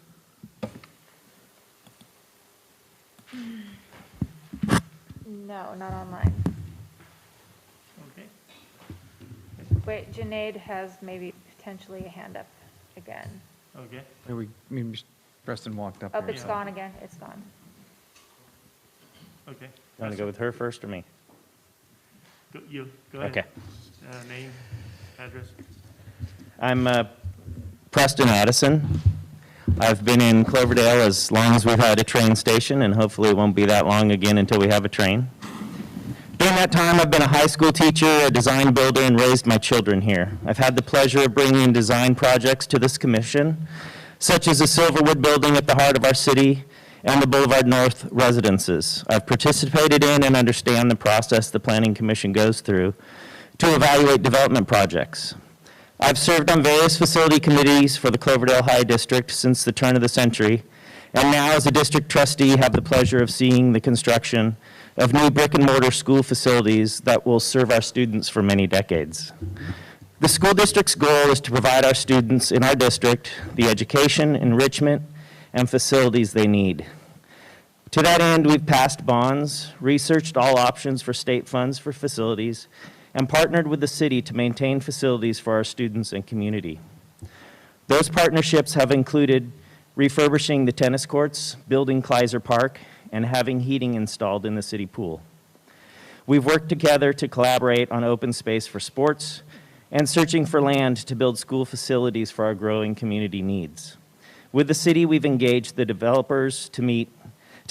No, not online. Okay. Wait, Junaid has maybe potentially a hand up again. Okay. Maybe Preston walked up Oh, here. it's gone again. It's gone. Okay. You want to go with her first or me? Go ahead. Okay. Name, address. I'm Preston Addison. I've been in Cloverdale as long as we've had a train station, and hopefully it won't be that long again until we have a train. During that that time, I've been a high school teacher, a design builder, and raised my children here. I've had the pleasure of bringing design projects to this commission, such as the Silverwood building at the heart of our city and the Boulevard North residences. I've participated in and understand the process the Planning Commission goes through to evaluate development projects. I've served on various facility committees for the Cloverdale High District since the turn of the century, and now as a district trustee have the pleasure of seeing the construction of new brick and mortar school facilities that will serve our students for many decades. The school district's goal is to provide our students in our district the education, enrichment, and facilities they need. To that end, we've passed bonds, researched all options for state funds for facilities, and partnered with the city to maintain facilities for our students and community. Those partnerships have included refurbishing the tennis courts, building Kleiser Park, and having heating installed in the city pool. We've worked together to collaborate on open space for sports and searching for land to build school facilities for our growing community needs. With the city, we've engaged the developers to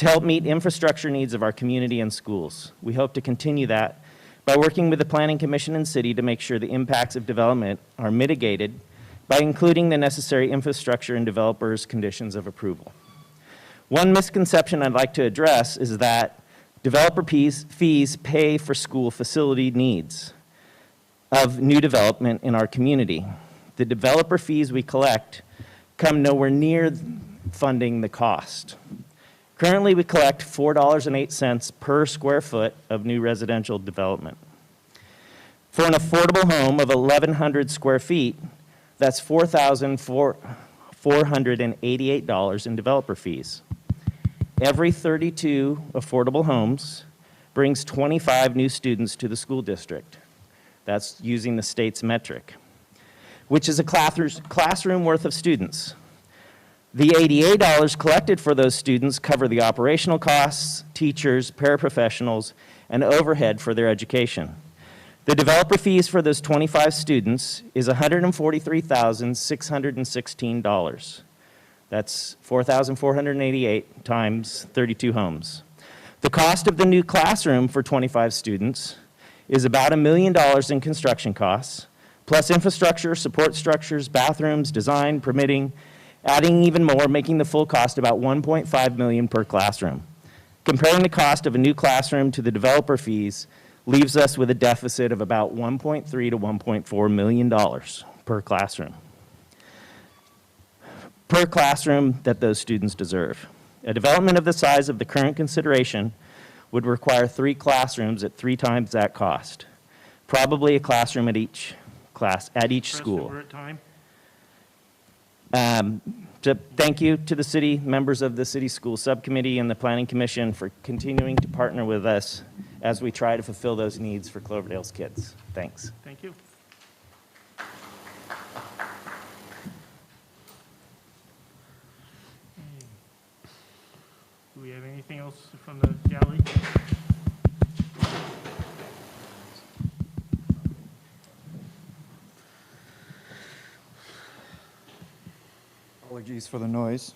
help meet infrastructure needs of our community and schools. We hope to continue that by working with the Planning Commission and city to make sure the impacts of development are mitigated by including the necessary infrastructure in developers' conditions of approval. One misconception I'd like to address is that developer fees pay for school facility needs of new development in our community. The developer fees we collect come nowhere near funding the cost. Currently, we collect $4.08 per square foot of new residential development. For an affordable home of 1,100 square feet, that's $4,488 in developer fees. Every 32 affordable homes brings 25 new students to the school district. That's using the state's metric, which is a classroom worth of students. The $88 collected for those students cover the operational costs, teachers, paraprofessionals, and overhead for their education. The developer fees for those 25 students is $143,616. That's $4,488 times 32 homes. The cost of the new classroom for 25 students is about $1 million in construction costs, plus infrastructure, support structures, bathrooms, design, permitting, adding even more, making the full cost about $1.5 million per classroom. Comparing the cost of a new classroom to the developer fees leaves us with a deficit of about $1.3 to $1.4 million per classroom that those students deserve. A development of the size of the current consideration would require 3 classrooms at 3 times that cost, probably a classroom at each school. We're at time. Thank you to the city, members of the City School Subcommittee and the Planning Commission for continuing to partner with us as we try to fulfill those needs for Cloverdale's kids. Thanks. Thank you. Do we have anything else from the galley? Apologies for the noise.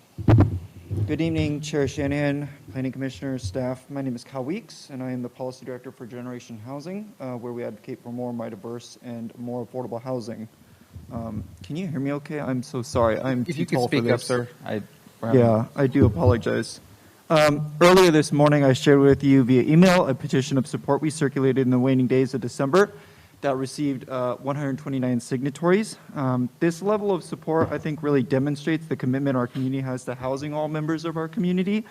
Good evening, Chair Shanahan, Planning Commissioner, staff. My name is Kyle Weeks, and I am the Policy Director for Generation Housing, where we advocate for more diverse and more affordable housing. Can you hear me okay? I'm so sorry. I'm If too you could tall for speak up, this. sir. Yeah, I do apologize. Earlier this morning, I shared with you via email a petition of support we circulated in the waning days of December that received 129 signatories. This level of support, I think, really demonstrates the commitment our community has to housing all members of our community,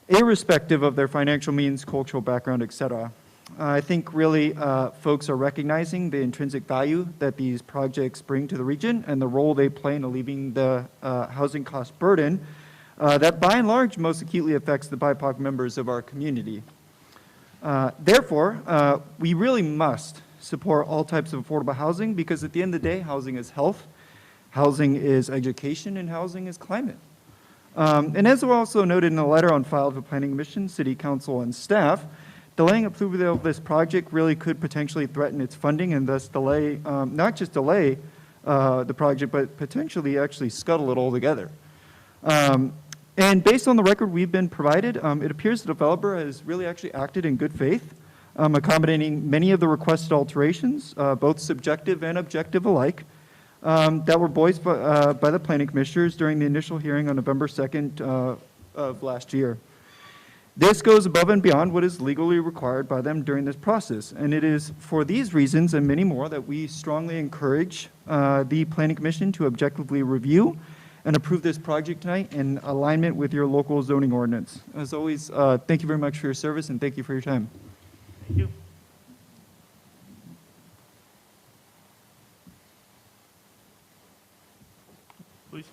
irrespective of their financial means, cultural background, etc. I think really folks are recognizing the intrinsic value that these projects bring to the region and the role they play in alleviating the housing cost burden that by and large most acutely affects the BIPOC members of our community. Therefore, we really must support all types of affordable housing because at the end of the day, housing is health, housing is education, and housing is climate. And as we also noted in the letter on file of the Planning Commission, City Council, and staff, delaying approval of this project really could potentially threaten its funding and thus delay, not just delay the project, but potentially actually scuttle it altogether. And based on the record we've been provided, it appears the developer has really actually acted in good faith accommodating many of the requested alterations, both subjective and objective alike, that were voiced by the planning commissioners during the initial hearing on November 2nd of last year. This goes above and beyond what is legally required by them during this process, and it is for these reasons and many more that we strongly encourage the Planning Commission to objectively review and approve this project tonight in alignment with your local zoning ordinance. As always, thank you very much for your service and thank you for your time. Thank you. Please.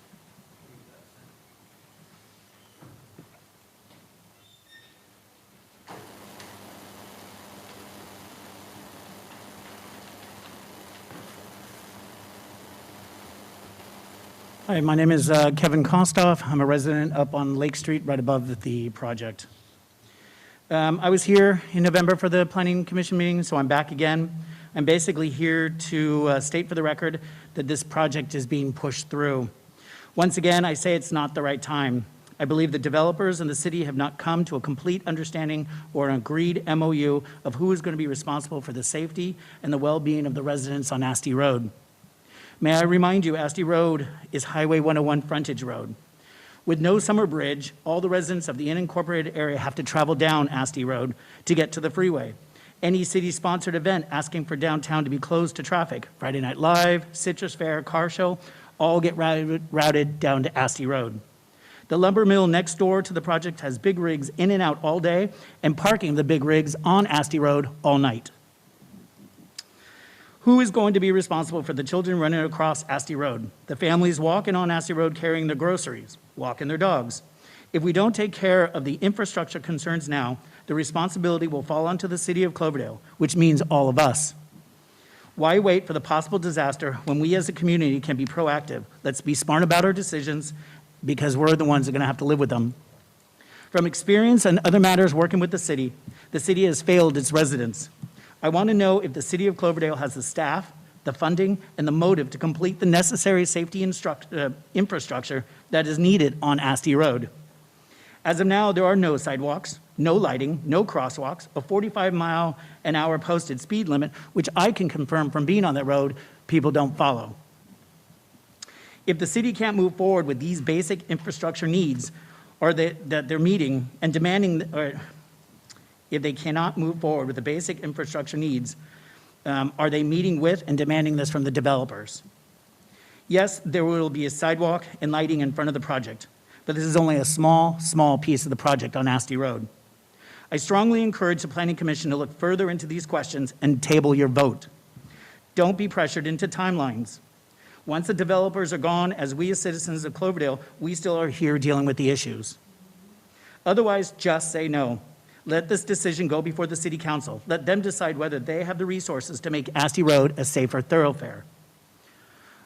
Hi, my name is Kevin Kostoff. I'm a resident up on Lake Street, right above the project. I was here in November for the Planning Commission meeting, so I'm back again. I'm basically here to state for the record that this project is being pushed through. Once again, I say it's not the right time. I believe the developers and the city have not come to a complete understanding or an agreed MOU of who is going to be responsible for the safety and the well-being of the residents on Asti Road. May I remind you, Asti Road is Highway 101 frontage road. With no summer bridge, all the residents of the unincorporated area have to travel down Asti Road to get to the freeway. Any city-sponsored event asking for downtown to be closed to traffic, Friday Night Live, Citrus Fair, car show, all get routed down to Asti Road. The lumber mill next door to the project has big rigs in and out all day and parking the big rigs on Asti Road all night. Who is going to be responsible for the children running across Asti Road? The families walking on Asti Road carrying their groceries, walking their dogs. If we don't take care of the infrastructure concerns now, the responsibility will fall onto the city of Cloverdale, which means all of us. Why wait for the possible disaster when we as a community can be proactive? Let's be smart about our decisions because we're the ones that are going to have to live with them. From experience and other matters working with the city has failed its residents. I want to know if the city of Cloverdale has the staff, the funding, and the motive to complete the necessary safety infrastructure that is needed on Asti Road. As of now, there are no sidewalks, no lighting, no crosswalks, a 45-mile-an-hour posted speed limit, which I can confirm from being on that road, people don't follow. If the city can't move forward with these basic infrastructure needs, or that they're meeting and demanding, or if they cannot move forward with the basic infrastructure needs, are they meeting with and demanding this from the developers? Yes, there will be a sidewalk and lighting in front of the project, but this is only a small piece of the project on Asti Road. I strongly encourage the Planning Commission to look further into these questions and table your vote. Don't be pressured into timelines. Once the developers are gone, as we as citizens of Cloverdale, we still are here dealing with the issues. Otherwise, just say no. Let this decision go before the city council. Let them decide whether they have the resources to make Asti Road a safer thoroughfare.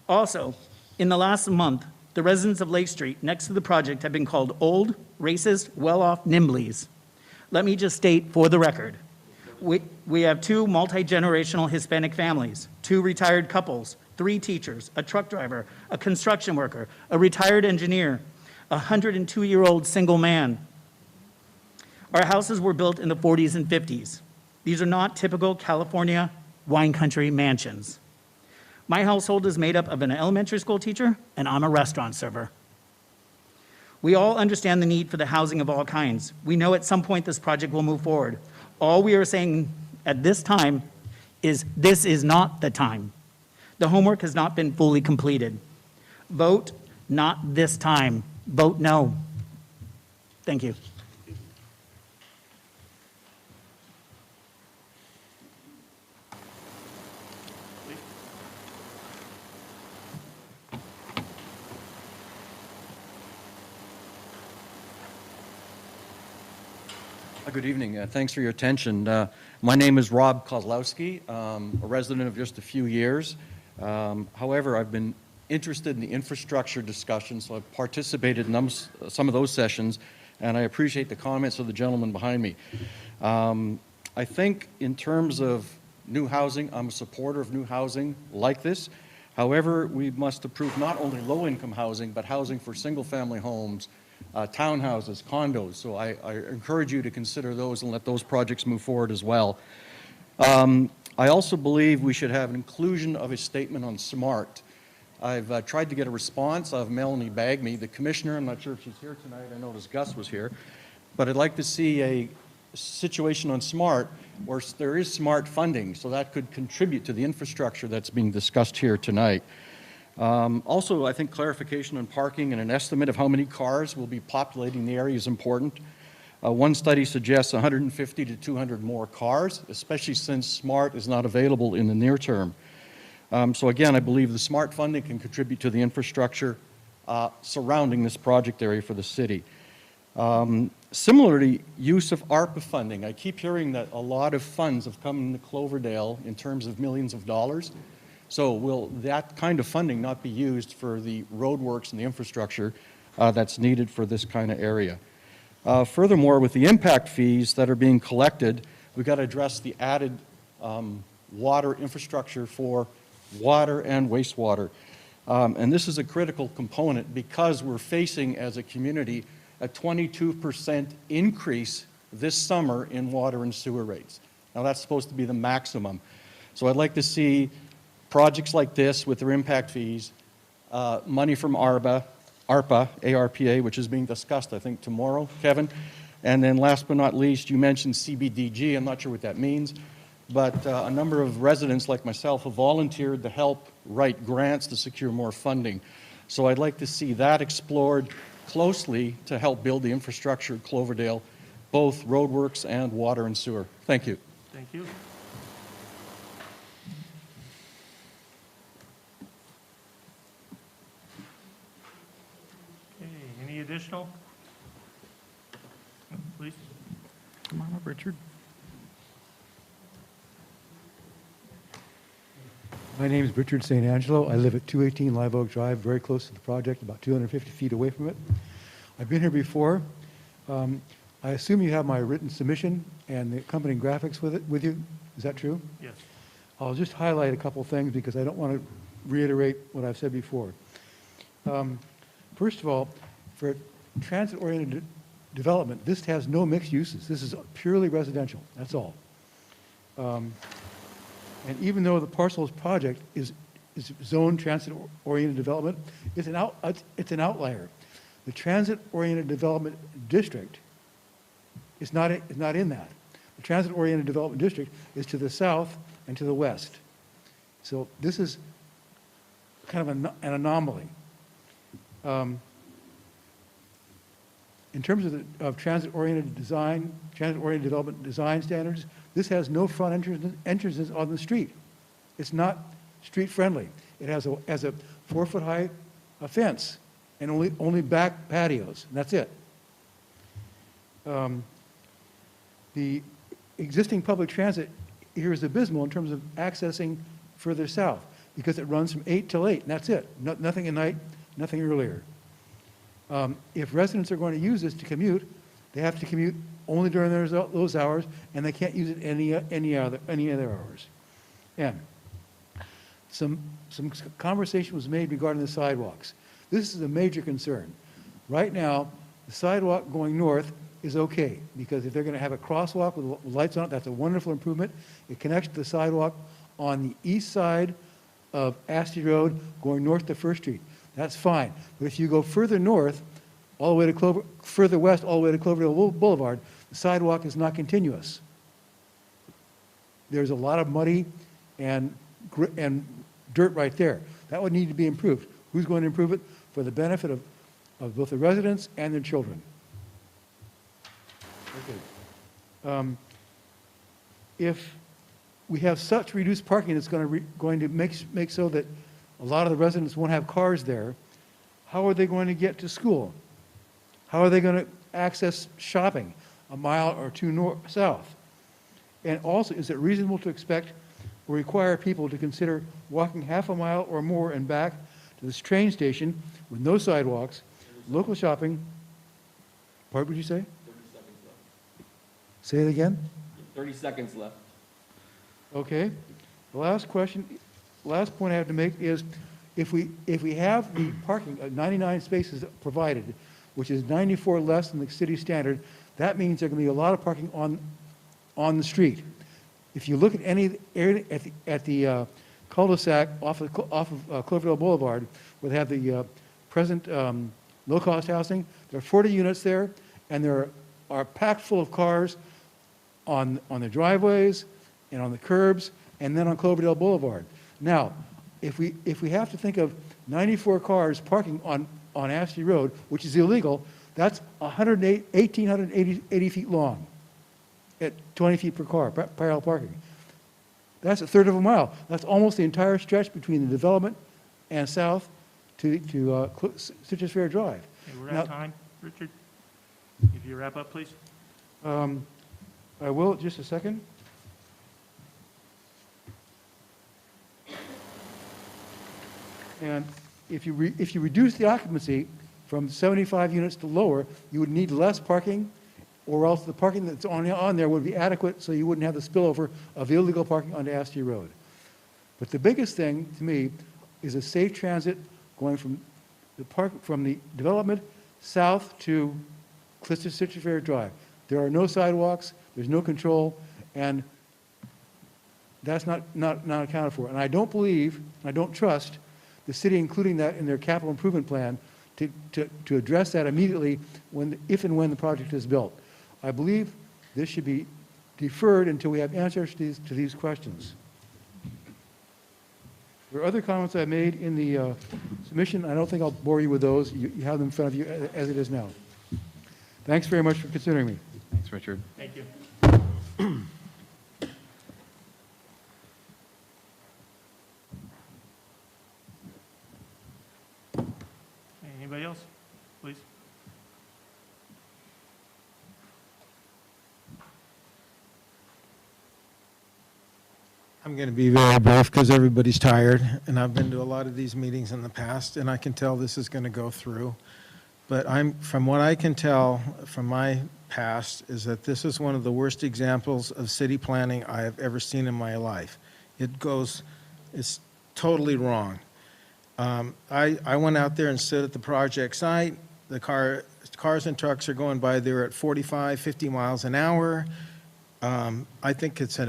Also, in the last month, the residents of Lake Street next to the project have been called old, racist, well-off NIMBYs. Let me just state for the record, we have 2 multi-generational Hispanic families, 2 retired couples, 3 teachers, a truck driver, a construction worker, a retired engineer, a 102-year-old single man. Our houses were built in the 40s and 50s. These are not typical California wine country mansions. My household is made up of an elementary school teacher, and I'm a restaurant server. We all understand the need for the housing of all kinds. We know at some point this project will move forward. All we are saying at this time is this is not the time. The homework has not been fully completed. Vote not this time. Vote no. Thank you. Good evening. Thanks for your attention. My name is Rob Kozlowski, a resident of just a few years. However, I've been interested in the infrastructure discussion, so I've participated in some of those sessions, and I appreciate the comments of the gentleman behind me. I think in terms of new housing, I'm a supporter of new housing like this. However, we must approve not only low-income housing, but housing for single-family homes, townhouses, condos. So I encourage you to consider those and let those projects move forward as well. I also believe we should have an inclusion of a statement on SMART. I've tried to get a response of Melanie Bagme, the commissioner. I'm not sure if she's here tonight. I noticed Gus was here. But I'd like to see a situation on SMART where there is SMART funding, so that could contribute to the infrastructure that's being discussed here tonight. Also, I think clarification on parking and an estimate of how many cars will be populating the area is important. One study suggests 150 to 200 more cars, especially since SMART is not available in the near term. So again, I believe the SMART funding can contribute to the infrastructure surrounding this project area for the city. Similarly, use of ARPA funding. I keep hearing that a lot of funds have come into Cloverdale in terms of millions of dollars. So will that kind of funding not be used for the roadworks and the infrastructure that's needed for this kind of area? Furthermore, with the impact fees that are being collected, we've got to address the added water infrastructure for water and wastewater. And this is a critical component because we're facing, as a community, a 22% increase this summer in water and sewer rates. Now, that's supposed to be the maximum. So I'd like to see projects like this with their impact fees, money from ARPA, ARPA, which is being discussed, I think, tomorrow, Kevin. And then last but not least, you mentioned CBDG. I'm not sure what that means, but a number of residents like myself have volunteered to help write grants to secure more funding. So I'd like to see that explored closely to help build the infrastructure at Cloverdale, both roadworks and water and sewer. Thank you. Thank you. Okay, any additional? Please. Come on up, Richard. My name is Richard St. Angelo. I live at 218 Live Oak Drive, very close to the project, about 250 feet away from it. I've been here before. I assume you have my written submission and the accompanying graphics with you. Is that true? Yes. I'll just highlight a couple things because I don't want to reiterate what I've said before. First of all, for transit-oriented development, this has no mixed uses. This is purely residential. That's all. And even though the parcels project is zoned transit-oriented development, it's an outlier. The transit-oriented development district is not in that. The transit-oriented development district is to the south and to the west. So this is kind of an anomaly. In terms of transit-oriented design, transit-oriented development design standards, this has no front entrances on the street. It's not street-friendly. It has a 4-foot-high fence and only back patios, and that's it. The existing public transit here is abysmal in terms of accessing further south because it runs from 8 till 8, and that's it. Nothing at night, nothing earlier. If residents are going to use this to commute, they have to commute only during those hours, and they can't use it any other hours. And some conversation was made regarding the sidewalks. This is a major concern. Right now, the sidewalk going north is okay, because if they're going to have a crosswalk with lights on it, that's a wonderful improvement. It connects to the sidewalk on the east side of Asti Road going north to First Street. That's fine. But if you go further north, all the way to further west, all the way to Cloverdale Boulevard, the sidewalk is not continuous. There's a lot of muddy and dirt right there. That would need to be improved. Who's going to improve it? For the benefit of both the residents and their children. Okay. If we have such reduced parking, it's going to make so that a lot of the residents won't have cars there. How are they going to get to school? How are they going to access shopping a mile or two south? And also, is it reasonable to expect or require people to consider walking half a mile or more and back to this train station with no sidewalks, local shopping? What would you say? 30 seconds left. Say it again? 30 seconds left. Okay. The last point I have to make is if we have the parking of 99 spaces provided, which is 94 less than the city standard, that means there can be a lot of parking on the street. If you look at any area at the cul-de-sac off of Cloverdale Boulevard, where they have the present low-cost housing, there are 40 units there, and there are packed full of cars on the driveways and on the curbs, and then on Cloverdale Boulevard. Now, if we have to think of 94 cars parking on Ashley Road, which is illegal, that's 1,880 feet long at 20 feet per car, parallel parking. That's a third of a mile. That's almost the entire stretch between the development and south to Citrus Fair Drive. Okay, we're out of time, Richard. If you wrap up, please. I will, just a second. And if you reduce the occupancy from 75 units to lower, you would need less parking, or else the parking that's on there would be adequate, so you wouldn't have the spillover of illegal parking onto Ashley Road. But the biggest thing to me is a safe transit going from the development south to Citrus Fair Drive. There are no sidewalks, there's no control, and that's not accounted for. And I don't believe, I don't trust the city including that in their capital improvement plan to address that immediately if and when the project is built. I believe this should be deferred until we have answers to these questions. There are other comments I made in the submission. I don't think I'll bore you with those. You have them in front of you as it is now. Thanks very much for considering me. Thanks, Richard. Thank you. Anybody else? Please. I'm going to be very brief because everybody's tired, and I've been to a lot of these meetings in the past, and I can tell this is going to go through. But from what I can tell from my past is that this is one of the worst examples of city planning I have ever seen in my life. It's totally wrong. I went out there and stood at the project site. The cars and trucks are going by there at 45, 50 miles an hour. I think it's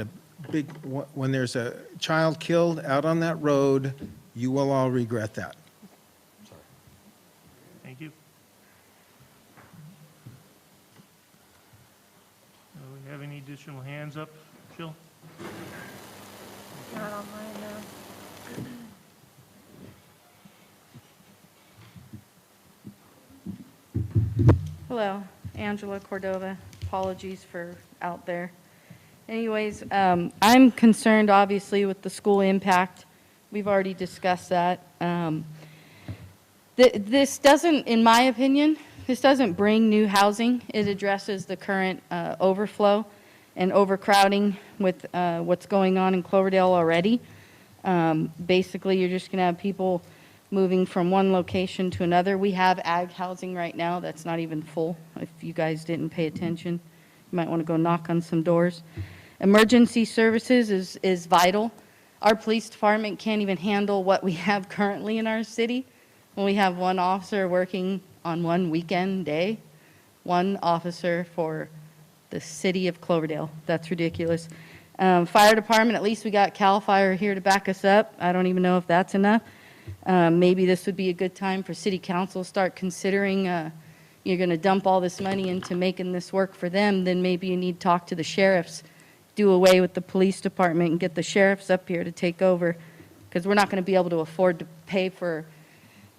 when there's a child killed out on that road, you will all regret that. Sorry. Thank you. Do we have any additional hands up, Jill? Not on mine, no. Hello, Angela Cordova. Apologies for out there. Anyways, I'm concerned, obviously, with the school impact. We've already discussed that. This doesn't, in my opinion, this doesn't bring new housing. It addresses the current overflow and overcrowding with what's going on in Cloverdale already. Basically, you're just going to have people moving from one location to another. We have ag housing right now that's not even full. If you guys didn't pay attention, you might want to go knock on some doors. Emergency services is vital. Our police department can't even handle what we have currently in our city. When we have one officer working on one weekend day, one officer for the city of Cloverdale. That's ridiculous. Fire department, at least we got CAL FIRE here to back us up. I don't even know if that's enough. Maybe this would be a good time for city council to start considering you're going to dump all this money into making this work for them, then maybe you need to talk to the sheriffs, do away with the police department and get the sheriffs up here to take over, because we're not going to be able to afford to pay for,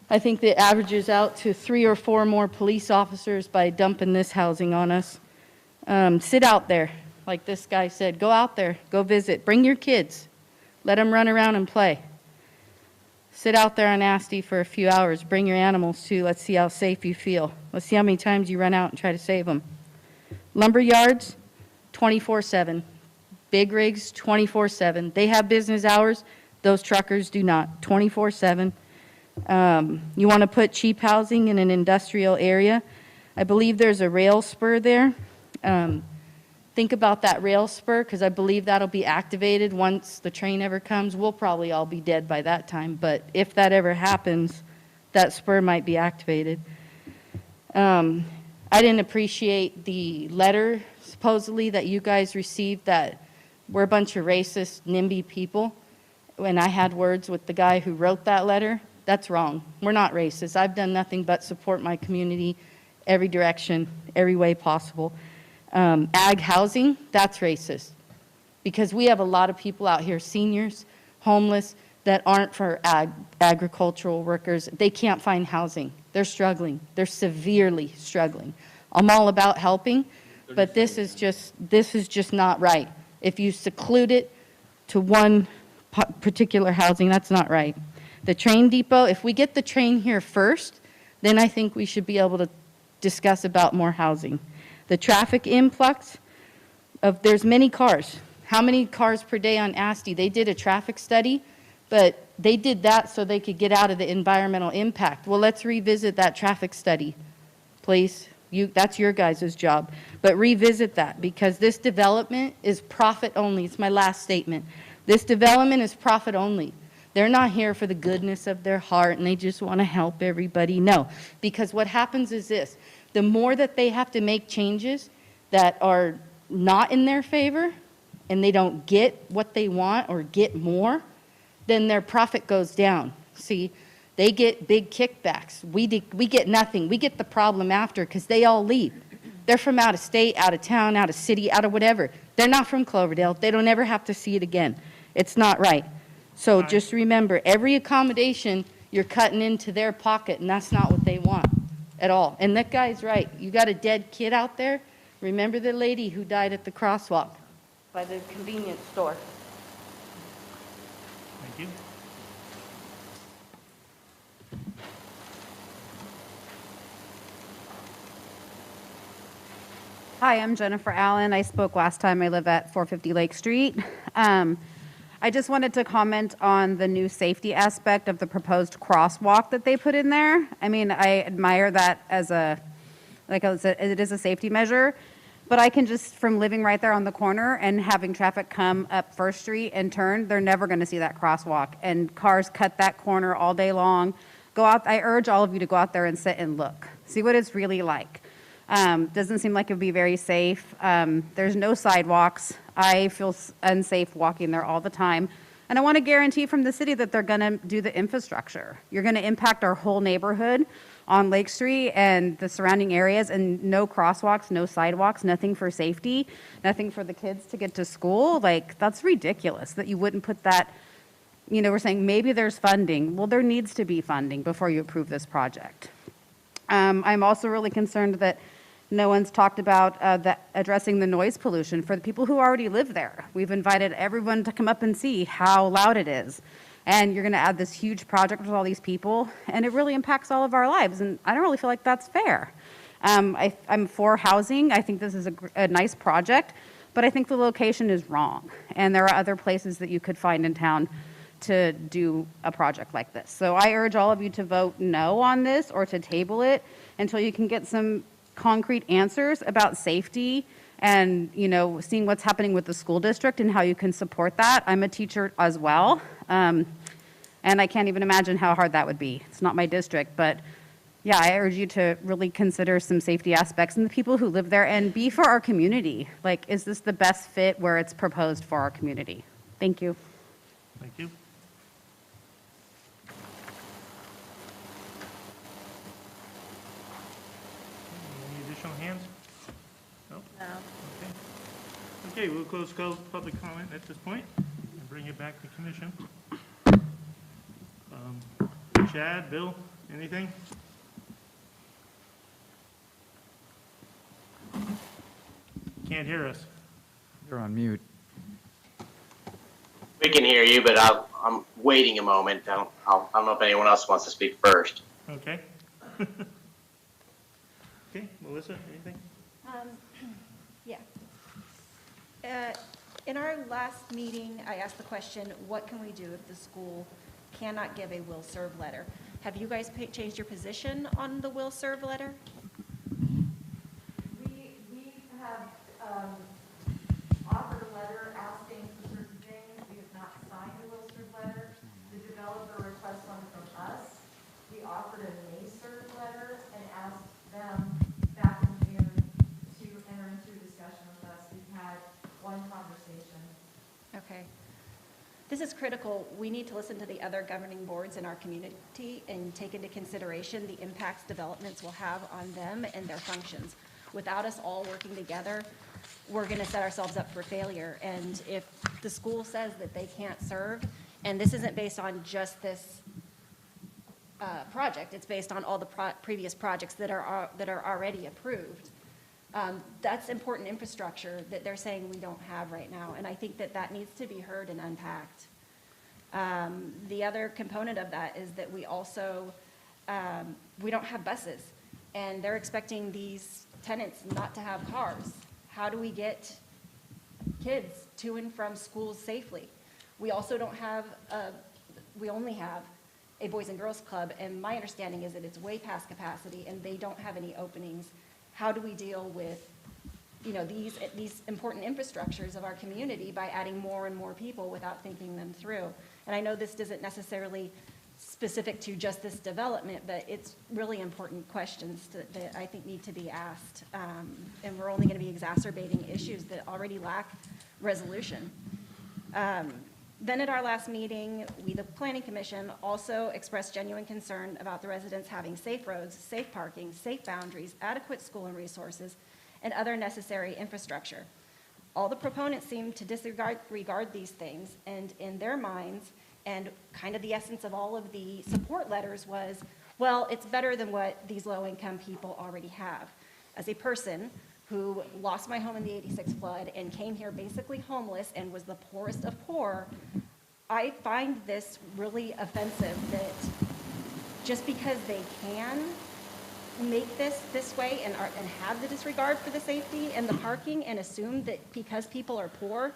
I think the averages out to 3 or 4 more police officers by dumping this housing on us. Sit out there, like this guy said, go out there, go visit, bring your kids, let them run around and play. Sit out there on Asti for a few hours, bring your animals too, let's see how safe you feel. Let's see how many times you run out and try to save them. Lumber yards, 24/7. Big rigs, 24/7. They have business hours, those truckers do not, 24/7. You want to put cheap housing in an industrial area. I believe there's a rail spur there. Think about that rail spur, because I believe that'll be activated once the train ever comes. We'll probably all be dead by that time, but if that ever happens, that spur might be activated. I didn't appreciate the letter, supposedly, that you guys received that we're a bunch of racist, NIMBY people. When I had words with the guy who wrote that letter, that's wrong. We're not racist. I've done nothing but support my community every direction, every way possible. Ag housing, that's racist. Because we have a lot of people out here, seniors, homeless, that aren't for agricultural workers. They can't find housing. They're struggling. They're severely struggling. I'm all about helping, but this is just not right. If you seclude it to one particular housing, that's not right. The train depot, if we get the train here first, then I think we should be able to discuss about more housing. The traffic influx there's many cars. How many cars per day on Asti? They did a traffic study, but they did that so they could get out of the environmental impact. Well, let's revisit that traffic study, please. That's your guys' job. But revisit that, because this development is profit only. It's my last statement. This development is profit only. They're not here for the goodness of their heart and they just want to help everybody. No, because what happens is this. The more that they have to make changes that are not in their favor and they don't get what they want or get more, then their profit goes down. See, they get big kickbacks. We get nothing. We get the problem after because they all leave. They're from out of state, out of town, out of city, out of whatever. They're not from Cloverdale. They don't ever have to see it again. It's not right. So just remember, every accommodation, you're cutting into their pocket, and that's not what they want at all. And that guy's right. You got a dead kid out there? Remember the lady who died at the crosswalk by the convenience store? Thank you. Hi, I'm Jennifer Allen. I spoke last time. I live at 450 Lake Street. I just wanted to comment on the new safety aspect of the proposed crosswalk that they put in there. I mean, I admire that as it is a safety measure, but I can just, from living right there on the corner and having traffic come up First Street and turn, they're never going to see that crosswalk. And cars cut that corner all day long. Go out. I urge all of you to go out there and sit and look. See what it's really like. Doesn't seem like it would be very safe. There's no sidewalks. I feel unsafe walking there all the time. And I want to guarantee from the city that they're going to do the infrastructure. You're going to impact our whole neighborhood on Lake Street and the surrounding areas, and no crosswalks, no sidewalks, nothing for safety, nothing for the kids to get to school. Like, that's ridiculous that you wouldn't put that. You know, we're saying maybe there's funding. Well, there needs to be funding before you approve this project. I'm also really concerned that no one's talked about addressing the noise pollution for the people who already live there. We've invited everyone to come up and see how loud it is. And you're going to add this huge project with all these people, and it really impacts all of our lives. And I don't really feel like that's fair. I'm for housing. I think this is a nice project, but I think the location is wrong. And there are other places that you could find in town to do a project like this. So I urge all of you to vote no on this or to table it until you can get some concrete answers about safety and, you know, seeing what's happening with the school district and how you can support that. I'm a teacher as well, and I can't even imagine how hard that would be. It's not my district, but yeah, I urge you to really consider some safety aspects and the people who live there and be for our community. Like, is this the best fit where it's proposed for our community? Thank you. Thank you. Any additional hands? No? No. Okay, we'll close public comment at this point and bring it back to commission. Chad, Bill, anything? Can't hear us. You're on mute. We can hear you, but I'm waiting a moment. I don't know if anyone else wants to speak first. Okay. Okay, Melissa, anything? Yeah. In our last meeting, I asked the question, what can we do if the school cannot give a will serve letter? Have you guys changed your position on the will serve letter? We have offered a letter asking for certain things. We have not signed a will serve letter. The developer requests one from us. We offered a may serve letter and asked them back in June to enter into a discussion with us. We've had one conversation. critical. We need to listen to the other governing boards in our community and take into consideration the impacts developments will have on them and their functions. Without us all working together, we're going to set ourselves up for failure. And if the school says that they can't serve, and this isn't based on just this project, it's based on all the previous projects that are already approved. That's important infrastructure that they're saying we don't have right now, and I think that that needs to be heard and unpacked. The other component of that is that we also, we don't have buses, and they're expecting these tenants not to have cars. How do we get kids to and from schools safely? We also don't have, we only have a Boys and Girls Club, and my understanding is that it's way past capacity, and they don't have any openings. How do we deal with, you know, these important infrastructures of our community by adding more and more people without thinking them through? And I know this isn't necessarily specific to just this development, but it's really important questions that I think need to be asked. And we're only going to be exacerbating issues that already lack resolution. Then at our last meeting, we, the Planning Commission, also expressed genuine concern about the residents having safe roads, safe parking, safe boundaries, adequate school and resources, and other necessary infrastructure. All the proponents seem to disregard these things, and in their minds, and kind of the essence of all of the support letters was, well, it's better than what these low-income people already have. As a person who lost my home in the '86 flood and came here basically homeless and was the poorest of poor, I find this really offensive that just because they can make this way and have the disregard for the safety and the parking and assume that because people are poor,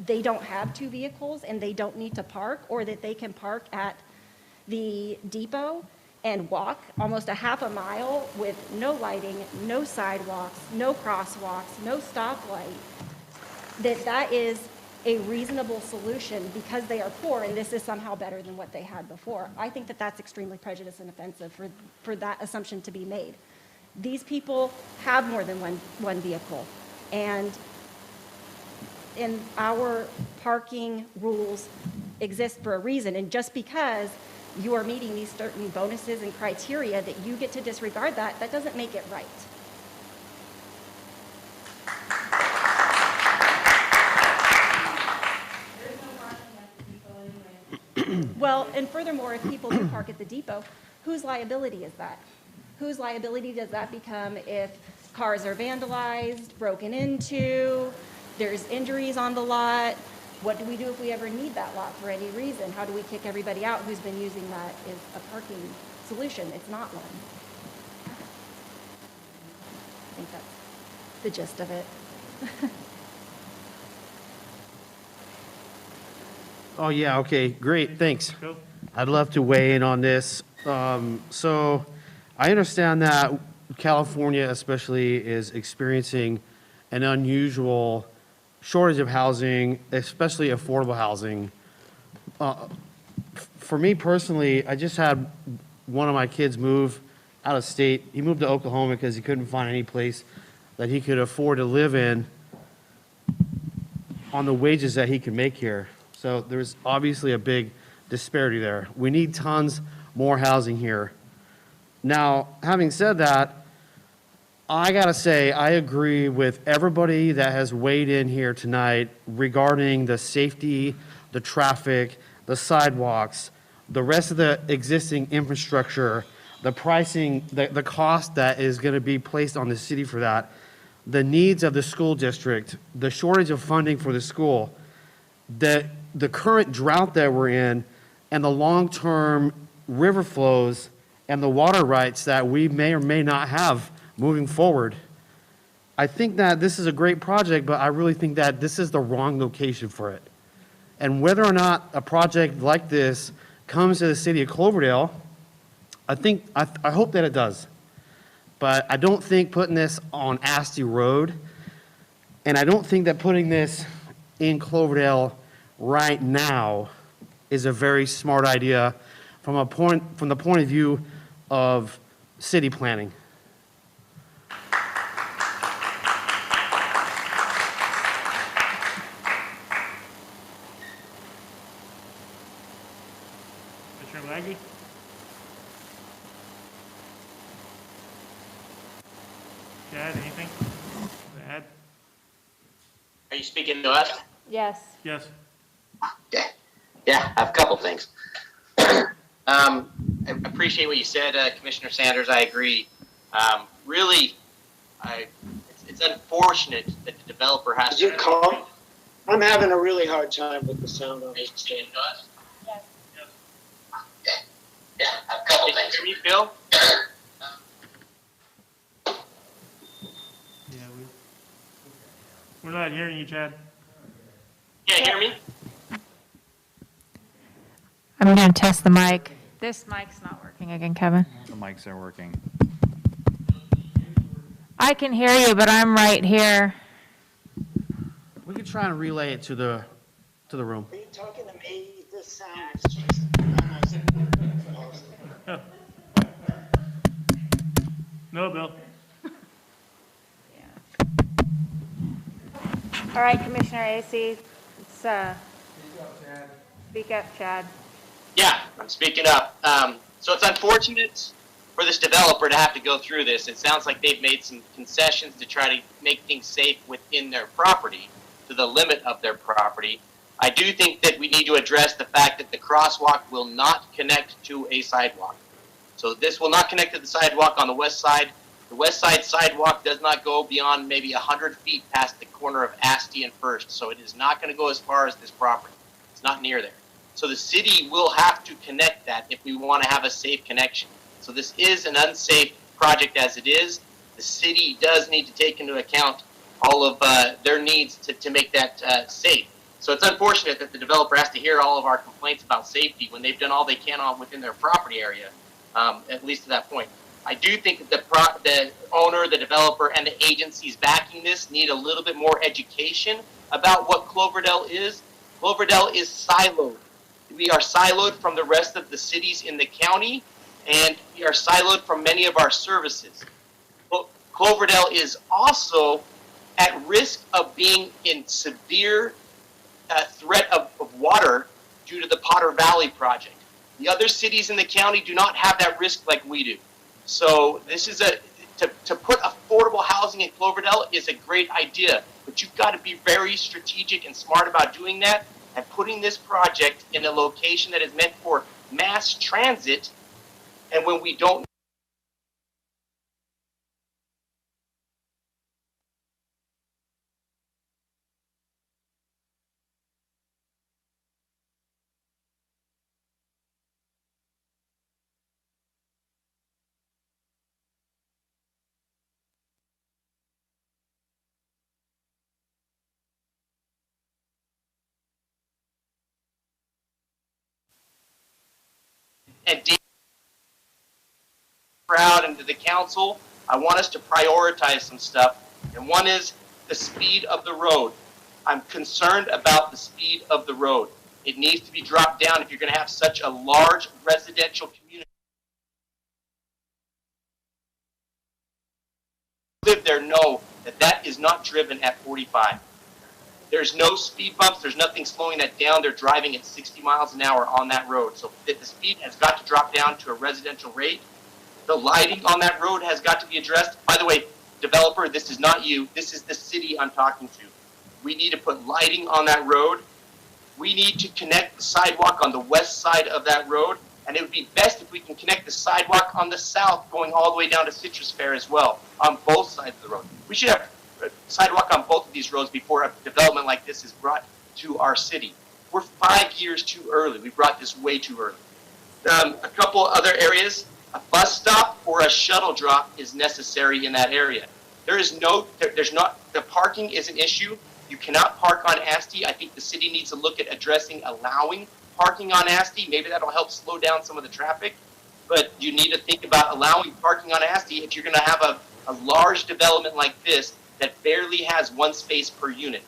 they don't have two vehicles and they don't need to park, or that they can park at the depot and walk almost a half a mile with no lighting, no sidewalks, no crosswalks, no stoplight, that is a reasonable solution because they are poor and this is somehow better than what they had before. I think that that's extremely prejudiced and offensive for that assumption to be made. These people have more than one vehicle, and our parking rules exist for a reason, and just because you are meeting these certain bonuses and criteria that you get to disregard that doesn't make it right. Well, and furthermore, if people do park at the depot, whose liability is that? Whose liability does that become if cars are vandalized, broken into, there's injuries on the lot? What do we do if we ever need that lot for any reason? How do we kick everybody out who's been using that as a parking solution? It's not one. I think that's the gist of it. Oh, yeah, okay, great, thanks. I'd love to weigh in on this. So I understand that California especially is experiencing an unusual shortage of housing, especially affordable housing. For me personally, I just had one of my kids move out of state. He moved to Oklahoma because he couldn't find any place that he could afford to live in on the wages that he could make here. So there's obviously a big disparity there. We need tons more housing here. Now, having said that, I gotta say, I agree with everybody that has weighed in here tonight regarding the safety, the traffic, the sidewalks, the rest of the existing infrastructure, the pricing, the cost that is gonna be placed on the city for that, the needs of the school district, the shortage of funding for the school, the current drought that we're in, and the long-term river flows and the water rights that we may or may not have moving forward. I think that this is a great project, but I really think that this is the wrong location for it. And whether or not a project like this comes to the city of Cloverdale, I hope that it does. But I don't think putting this on Asti Road, and I don't think that putting this in Cloverdale right now is a very smart idea from the point of view of city planning. Chad, anything to add? Are you speaking to us? Yes. Yes. Yeah, I have a couple things. I appreciate what you said, Commissioner Sanders. I agree. Really, it's unfortunate that the developer has Did you call? I'm having a really hard time with the sound on this. to us. Yes. Yeah, I have a couple things. Can you hear me, Phil? Yeah, we're not hearing you, Chad. Can't hear me? I'm going to test the mic. This mic's not working again, Kevin. The mics are working. I can hear you, but I'm right here. We could try and relay it to the room. Are you talking to me? This sound is just almost impossible. No, Bill. All right, Commissioner AC, speak up, Chad. Yeah, I'm speaking up. So it's unfortunate for this developer to have to go through this. It sounds like they've made some concessions to try to make things safe within their property, to the limit of their property. I do think that we need to address the fact that the crosswalk will not connect to a sidewalk. So this will not connect to the sidewalk on the west side. The west side sidewalk does not go beyond maybe 100 feet past the corner of Asti and First. So it is not going to go as far as this property. It's not near there. So the city will have to connect that if we want to have a safe connection. So this is an unsafe project as it is. The city does need to take into account all of their needs to make that safe. So it's unfortunate that the developer has to hear all of our complaints about safety when they've done all they can on within their property area, at least to that point. I do think that the owner, the developer, and the agencies backing this need a little bit more education about what Cloverdale is. Cloverdale is siloed. We are siloed from the rest of the cities in the county, and we are siloed from many of our services. But Cloverdale is also at risk of being in severe threat of water due to the Potter Valley project. The other cities in the county do not have that risk like we do. So this is to put affordable housing in Cloverdale is a great idea, but you've got to be very strategic and smart about doing that and putting this project in a location that is meant for mass transit. And when we don't and crowd and to the council, I want us to prioritize some stuff. And one is the speed of the road. I'm concerned about the speed of the road. It needs to be dropped down if you're going to have such a large residential community. Live there know that that is not driven at 45. There's no speed bumps. There's nothing slowing that down. They're driving at 60 miles an hour on that road. So the speed has got to drop down to a residential rate. The lighting on that road has got to be addressed. By the way, developer, this is not you. This is the city I'm talking to. We need to put lighting on that road. We need to connect the sidewalk on the west side of that road. And it would be best if we can connect the sidewalk on the south going all the way down to Citrus Fair as well, on both sides of the road. We should have sidewalk on both of these roads before a development like this is brought to our city. We're 5 years too early. We brought this way too early. A couple other areas, a bus stop or a shuttle drop is necessary in that area. There's not, the parking is an issue. You cannot park on Asti. I think the city needs to look at addressing allowing parking on Asti. Maybe that'll help slow down some of the traffic. But you need to think about allowing parking on Asti if you're going to have a large development like this that barely has one space per unit,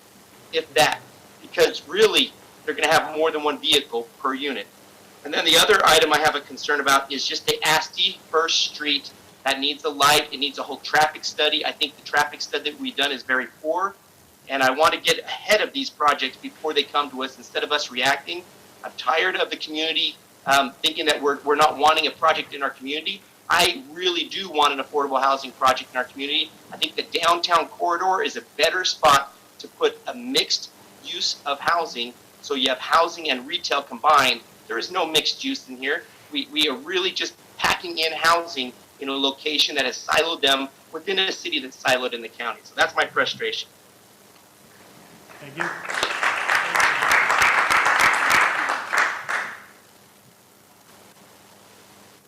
if that, because really they're going to have more than one vehicle per unit. And then the other item I have a concern about is just the Asti First Street that needs a light. It needs a whole traffic study. I think the traffic study that we've done is very poor, and I want to get ahead of these projects before they come to us instead of us reacting. I'm tired of the community thinking that we're not wanting a project in our community. I really do want an affordable housing project in our community. I think the downtown corridor is a better spot to put a mixed use of housing. So you have housing and retail combined. There is no mixed use in here. We are really just packing in housing in a location that has siloed them within a city that's siloed in the county. So that's my frustration. Thank you.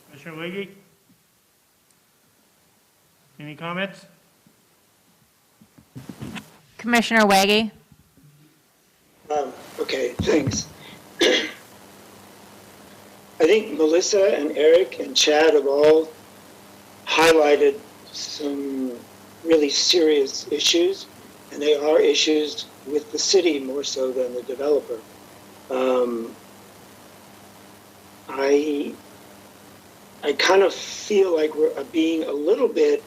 Commissioner Wiggy? Any comments? Commissioner Waggy? Okay, thanks. I think Melissa and Eric and Chad have all highlighted some really serious issues, and they are issues with the city more so than the developer. I kind of feel like we're being a little bit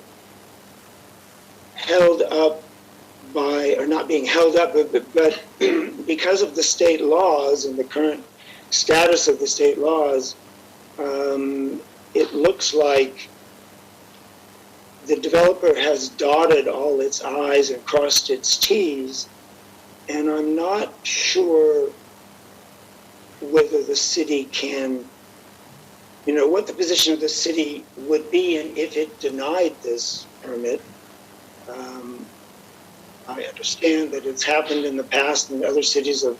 held up by, or not being held up, but because of the state laws and the current status of the state laws, it looks like the developer has dotted all its I's and crossed its T's, and I'm not sure whether the city can, what the position of the city would be and if it denied this permit. I understand that it's happened in the past and other cities have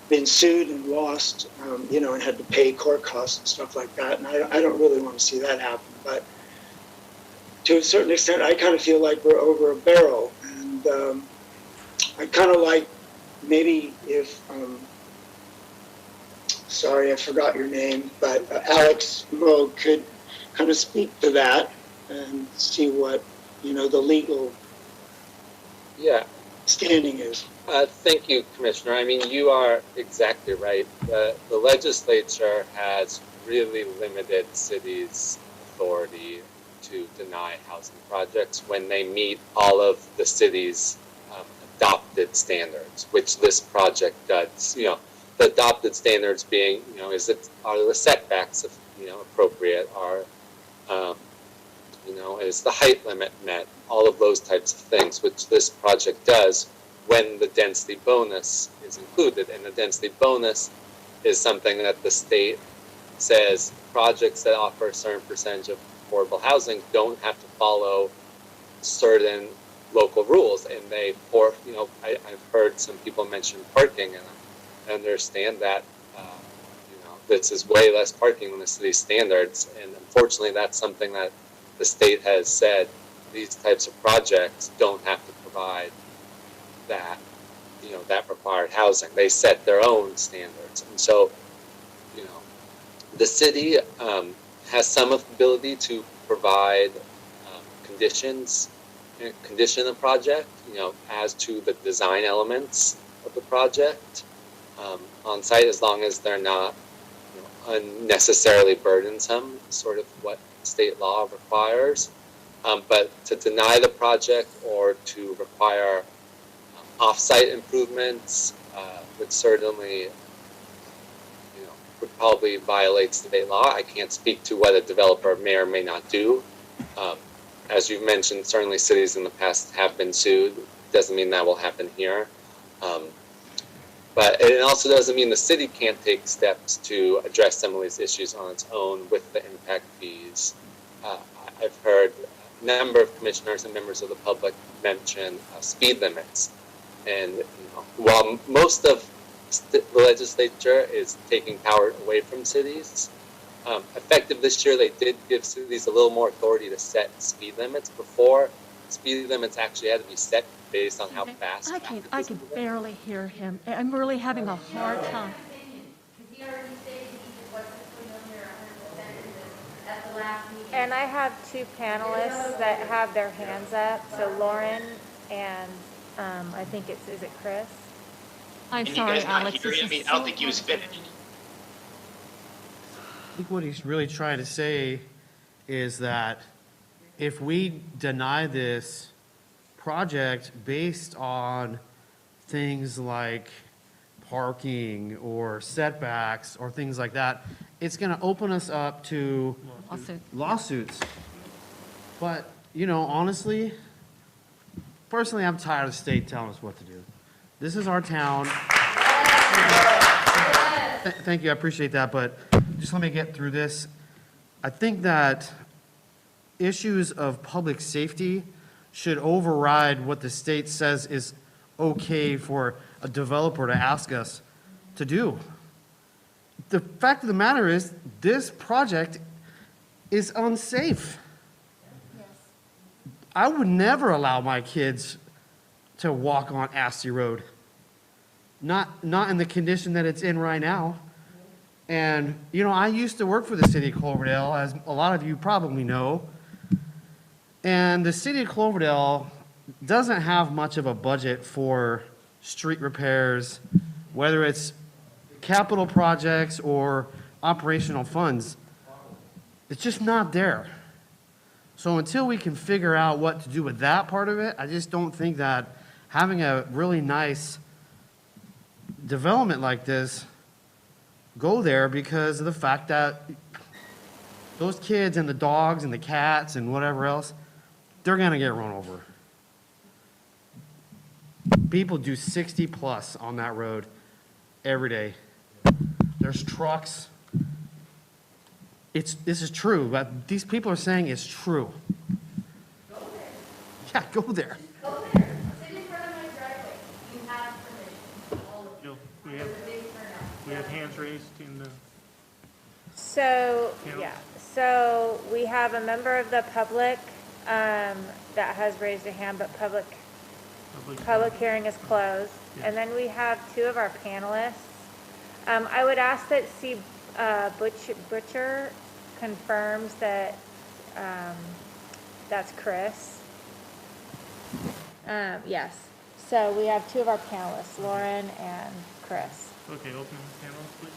been sued and lost, and had to pay court costs and stuff like that. And I don't really want to see that happen. But to a certain extent, I kind of feel like we're over a barrel. And I kind of like maybe if, sorry, I forgot your name, but Alex Moog could kind of speak to that and see what, the legal standing is. Thank you, Commissioner. I mean, you are exactly right. The legislature has really limited cities' authority to deny housing projects when they meet all of the city's adopted standards, which this project does. The adopted standards being, are the setbacks appropriate? Is the height limit met? All of those types of things, which this project does when the density bonus is included. And the density bonus is something that the state says projects that offer a certain percentage of affordable housing don't have to follow certain local rules. And I've heard some people mention parking, and I understand that, this is way less parking than the city's standards. And unfortunately, that's something that the state has said these types of projects don't have to provide that, that required housing. They set their own standards. And so, the city has some ability to provide condition the project, as to the design elements of the project on site, as long as they're not unnecessarily burdensome, sort of what state law requires. But to deny the project or to require off-site improvements would certainly, would probably violate state law. I can't speak to what a developer may or may not do. As you've mentioned, certainly cities in the past have been sued. Doesn't mean that will happen here. But it also doesn't mean the city can't take steps to address some of these issues on its own with the impact fees. I've heard a number of commissioners and members of the public mention speed limits. And while most of the legislature is taking power away from cities, effective this year, they did give cities a little more authority to set speed limits. Before, speed limits actually had to be set based on how fast. I can barely hear him. I'm really having a hard time. And I have two panelists that have their hands up, so Lauren and I think is it Chris? I'm Can sorry, you guys not Alex. hear This him? is I don't so think he was finished. I think what he's really trying to say is that if we deny this project based on things like parking or setbacks or things like that, it's gonna open us up to lawsuits. But, you know, honestly, personally, I'm tired of the state telling us what to do. This is our town. Thank you, I appreciate that, but just let me get through this. I think that issues of public safety should override what the state says is okay for a developer to ask us to do. The fact of the matter is, this project is unsafe. I would never allow my kids to walk on Asti Road. Not in the condition that it's in right now. And, you know, I used to work for the city of Cloverdale, as a lot of you probably know. And the city of Cloverdale doesn't have much of a budget for street repairs, whether it's capital projects or operational funds. It's just not there. So until we can figure out what to do with that part of it, I just don't think that having a really nice development like this go there, because of the fact that those kids and the dogs and the cats and whatever else, they're gonna get run over. People do 60 plus on that road every day. There's trucks. This is true, but these people are saying it's true. Go there. Yeah, go there. Go there. Sit in front of my driveway. You have permission. All of you. We have hands raised in the. So, yeah, so we have a member of the public that has raised a hand, but public hearing is closed. And then we have two of our panelists. I would ask that C. Butcher confirms that that's Chris. Yes. So we have two of our panelists, Lauren and Chris. Okay, open the panel, please.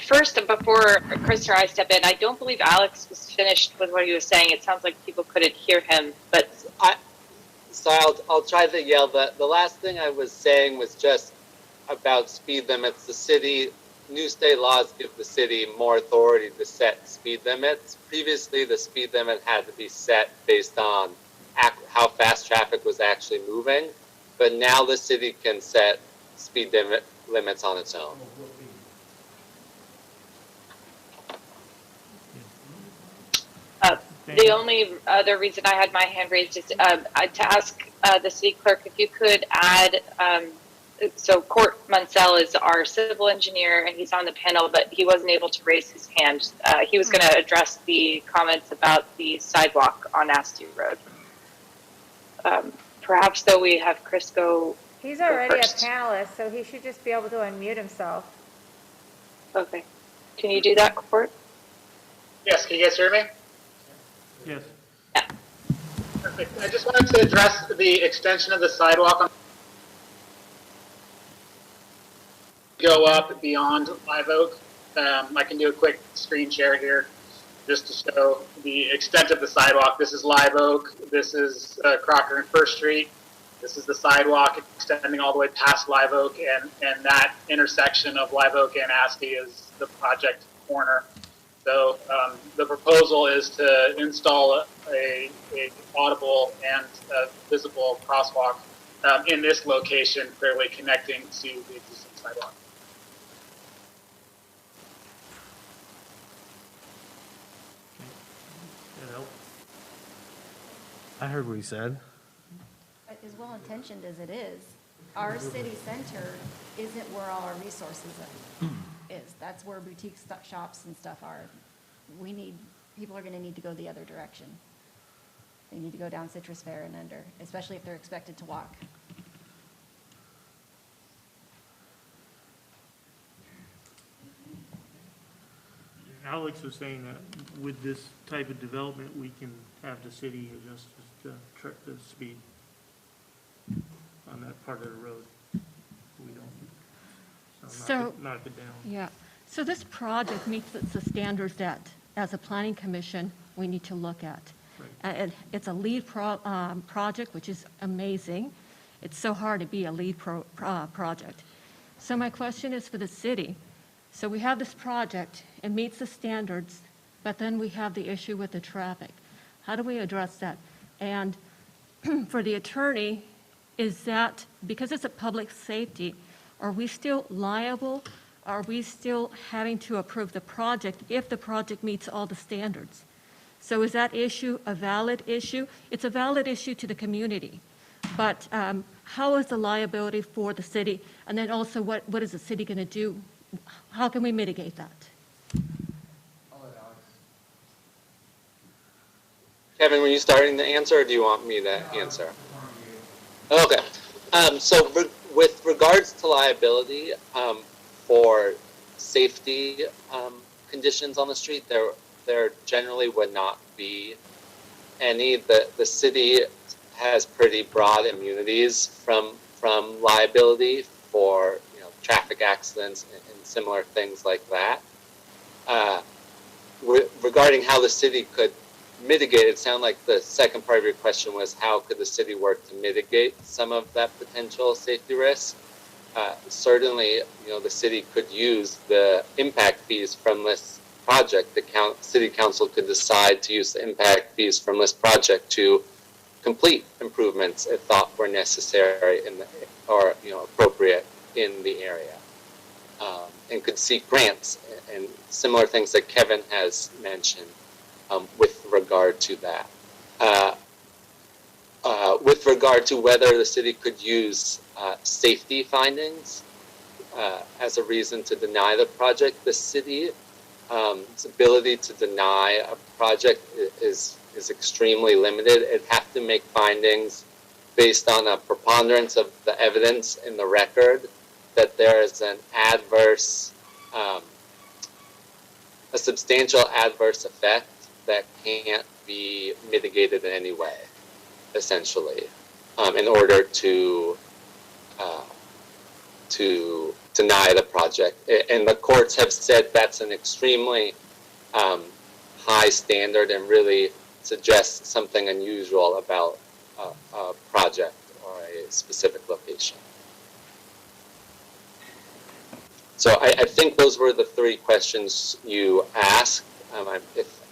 First, before Chris or I step in, I don't believe Alex was finished with what he was saying. It sounds like people couldn't hear him, but I'll try to yell. The last thing I was saying was just about speed limits. The city, new state laws give the city more authority to set speed limits. Previously, the speed limit had to be set based on how fast traffic was actually moving, but now the city can set speed limits on its own. the only other reason I had my hand raised is to ask the city clerk if you could add, so Court Munsell is our civil engineer and he's on the panel, but he wasn't able to raise his hand. He was going to address the comments about the sidewalk on Asti Road. Perhaps though we have Chris go. He's already a first. panelist, so he should just be able to unmute himself. Okay. Can you do that, Court? Yes, can you guys hear me? Yes. Perfect. I just wanted to address the extension of the sidewalk. Go up beyond Live Oak. I can do a quick screen share here just to show the extent of the sidewalk. This is Live Oak. This is Crocker and First Street. This is the sidewalk extending all the way past Live Oak, and that intersection of Live Oak and Asti is the project corner. So the proposal is to install a audible and visible crosswalk in this location, fairly connecting to the existing sidewalk. I heard what he said. As well-intentioned as it is, our city center isn't where all our resources is. That's where boutique shops and stuff are. People are gonna need to go the other direction. They need to go down Citrus Fair and under, especially if they're expected to walk. Alex was saying that with this type of development, we can have the city adjust the speed on that part of the road. We don't. Knock it down. Yeah. So this project meets the standards that, as a planning commission, we need to look at. Right. And it's a lead project, which is amazing. it's so hard to be a lead project. So my question is for the city. So we have this project, it meets the standards, but then we have the issue with the traffic. How do we address that? And for the attorney, is that, because it's a public safety, are we still liable? Are we still having to approve the project if the project meets all the standards? So is that issue a valid issue? It's a valid issue to the community, but how is the liability for the city? And then also, what is the city going to do? How can we mitigate that? Kevin, were you starting to answer, or do you want me to answer? Okay. So with regards to liability for safety conditions on the street, there generally would not be any. The city has pretty broad immunities from liability for traffic accidents and similar things like that. Regarding how the city could mitigate, it sounded like the second part of your question was how could the city work to mitigate some of that potential safety risk. Certainly, the city could use the impact fees from this project. The city council could decide to use the impact fees from this project to complete improvements it thought were necessary or appropriate in the area, and could seek grants and similar things that Kevin has mentioned with regard to that. With regard to whether the city could use safety findings as a reason to deny the project, the city's ability to deny a project is extremely limited. It'd have to make findings based on a preponderance of the evidence in the record that there is an adverse, a substantial adverse effect that can't be mitigated in any way, essentially, in order to deny the project. And the courts have said that's an extremely high standard and really suggests something unusual about a project or a specific location. So I think those were the three questions you asked. I'm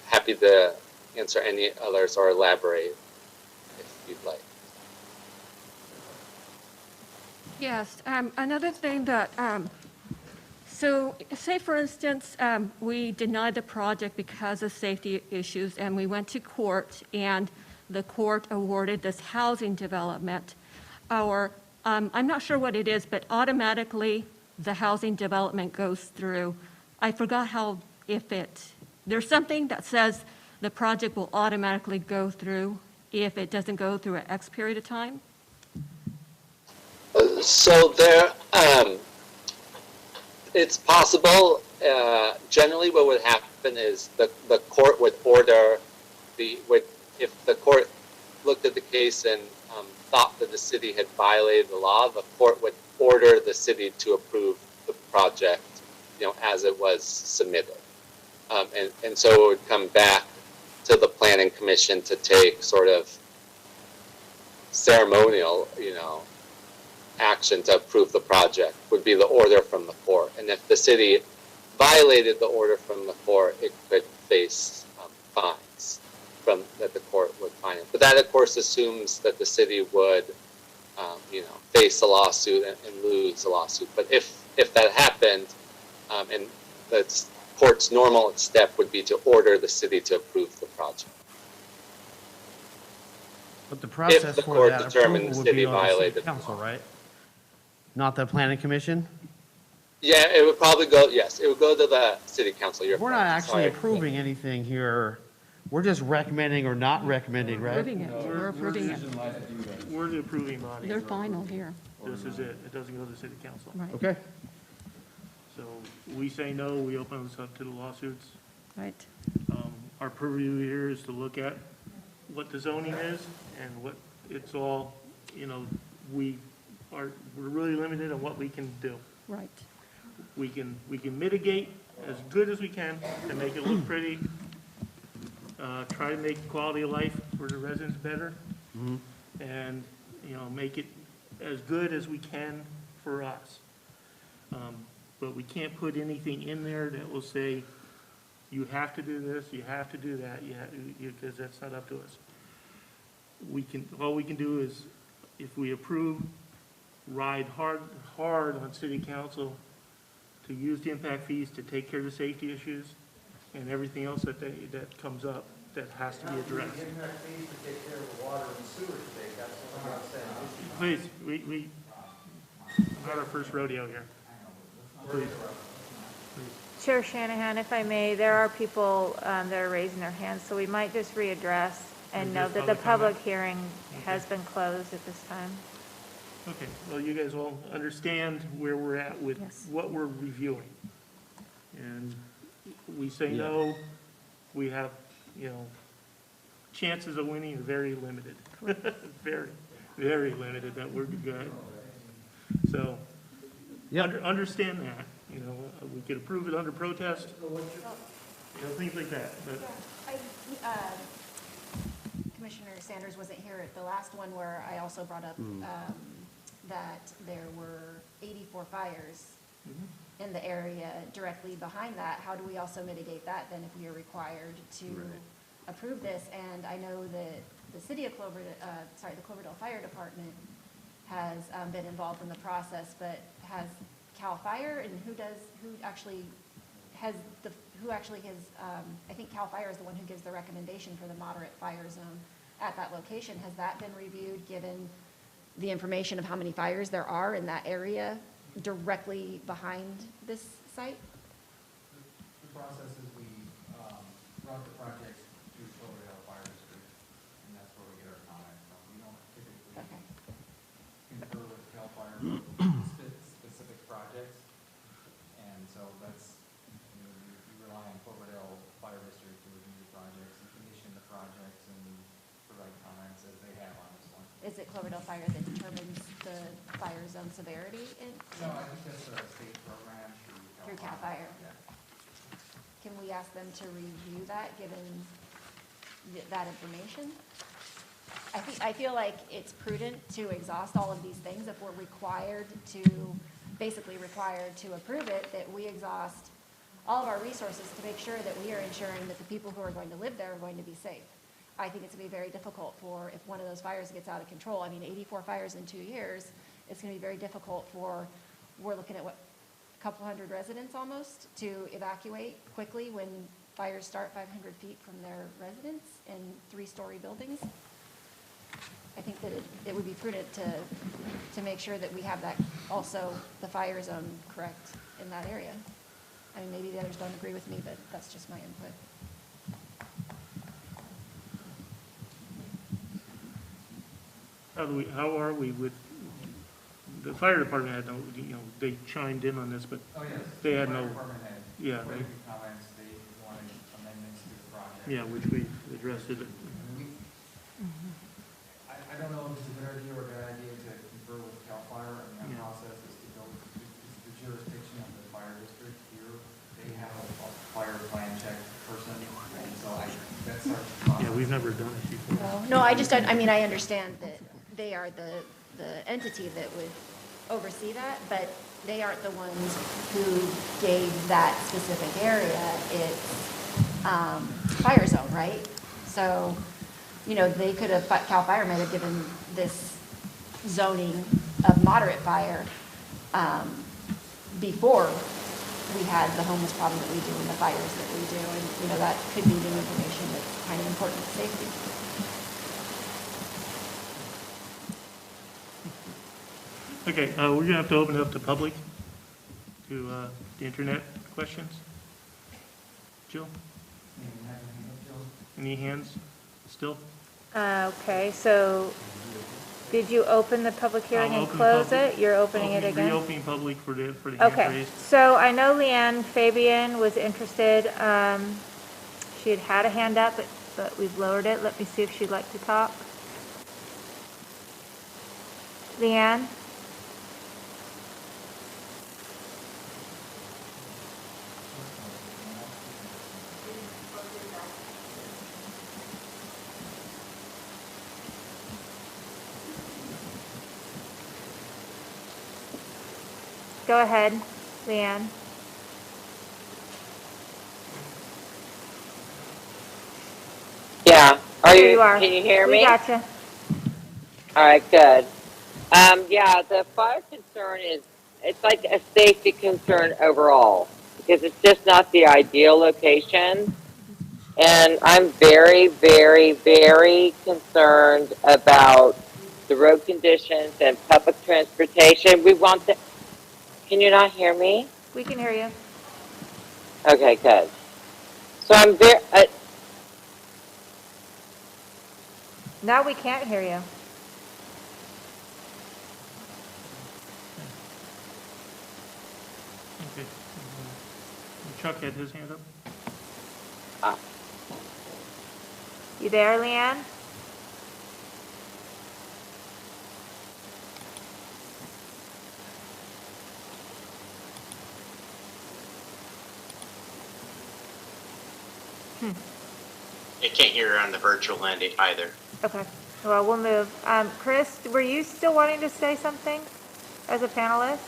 happy to answer any others or elaborate if you'd like. Yes, another thing that, so say for instance, we denied the project because of safety issues and we went to court and the court awarded this housing development. I'm not sure what it is, but automatically the housing development goes through. I forgot there's something that says the project will automatically go through if it doesn't go through an X period of time? So it's possible. Generally, what would happen is the court would order if the court looked at the case and thought that the city had violated the law, the court would order the city to approve the project, as it was submitted. And so it would come back to the planning commission to take sort of ceremonial, action to approve the project would be the order from the court. And if the city violated the order from the court, it could face fines that the court would fine it. But that, of course, assumes that the city would, face a lawsuit and lose a lawsuit. But if that happened, and the court's normal step would be to order the city to approve the project. But the process the for court that determined approval the would city be on the city violated the council, right? Not the planning commission? Yeah, it would probably go, yes, it would go to the city council. We're not actually approving anything here. We're just recommending or not recommending, right? Approving it, we're approving it. We're the approving body. They're final here. This is it. It doesn't go to the city council. Right. Okay. So we say no, we open this up to the lawsuits. Right. Our purview here is to look at what the zoning is and what it's all, we're really limited on what we can do. Right. We can mitigate as good as we can to make it look pretty, try to make quality of life for the residents better, and, make it as good as we can for us. But we can't put anything in there that will say, you have to do this, you have to do that, because that's not up to us. All we can do is, if we approve, ride hard on city council to use the impact fees to take care of the safety issues and everything else that comes up that has to be addressed. The impact fees to take care of the water and sewer today, that's what I'm saying. Please, we, not our first rodeo here. Please. Chair Shanahan, if I may, there are people that are raising their hands, so we might just readdress and note that the public hearing has been closed at this time. Okay, well, you guys all understand where we're at with what we're reviewing. And we say no, we have, chances of winning are very limited. Very, very limited that we're good. So, understand that, we could approve it under protest, things like that, but. Commissioner Sanders wasn't here at the last one where I also brought up that there were 84 fires in the area directly behind that. How do we also mitigate that then if we are required to approve this? And I know that the city of the Cloverdale Fire Department has been involved in the process, but has CAL FIRE and who actually has, I think CAL FIRE is the one who gives the recommendation for the moderate fire zone at that location. Has that been reviewed, given the information of how many fires there are in that area directly behind this site? The process is we run the projects through Cloverdale Fire District, and that's where we get our comments from. We don't typically confer with CAL FIRE specific projects, and so that's, you rely on Cloverdale Fire District to review the projects and commission the projects and provide comments as they have on this one. Is it Cloverdale Fire that determines the fire zone severity? No, I think that's a state program through CAL FIRE. Yeah. Can we ask them to review that, given that information? I feel like it's prudent to exhaust all of these things if we're basically required to approve it, that we exhaust all of our resources to make sure that we are ensuring that the people who are going to live there are going to be safe. I think it's going to be very difficult if one of those fires gets out of control. I mean, 84 fires in 2 years, it's going to be very difficult we're looking at a couple hundred residents almost to evacuate quickly when fires start 500 feet from their residence in 3-story buildings. I think that it would be prudent to make sure that we have that also, the fire zone correct in that area. I mean, maybe the others don't agree with me, but that's just my input. How are we with, the fire department had no, they chimed in on this, but they had no. Yeah. Comments, they wanted amendments to the project. Yeah, which we addressed it. I don't know if it's a good idea or a bad idea to confer with CAL FIRE. I mean, that process is to go, it's the jurisdiction of the fire district here. They have a fire plan check person, and so that's our process. Yeah, we've never done it before. No, I understand that they are the entity that would oversee that, but they aren't the ones who gave that specific area its fire zone, right? So, they could have, CAL FIRE might have given this zoning of moderate fire before we had the homeless problem that we do and the fires that we do. And, that could be new information that's kind of important to safety. Okay, we're going to have to open it up to public, to the internet questions. Jill? Any hands still? Okay, so did you open the public hearing and close it? You're opening it again? Reopening public for the hand Okay, raised. so I know Leanne Fabian was interested. She had a hand up, but we've lowered it. Let me see if she'd like to talk. Leanne? Go ahead, Leanne. Yeah. Here you are. Can you hear me? We gotcha. All right, good. Yeah, the fire concern is, it's like a safety concern overall because it's just not the ideal location. And I'm very, very, very concerned about the road conditions and public transportation. We want the, can you not hear me? We can hear you. Okay, good. So I'm very, Now we can't hear you. Okay. Chuck had his hand up. You there, Leanne? I can't hear her on the virtual end either. Okay. Well, we'll move. Chris, were you still wanting to say something as a panelist?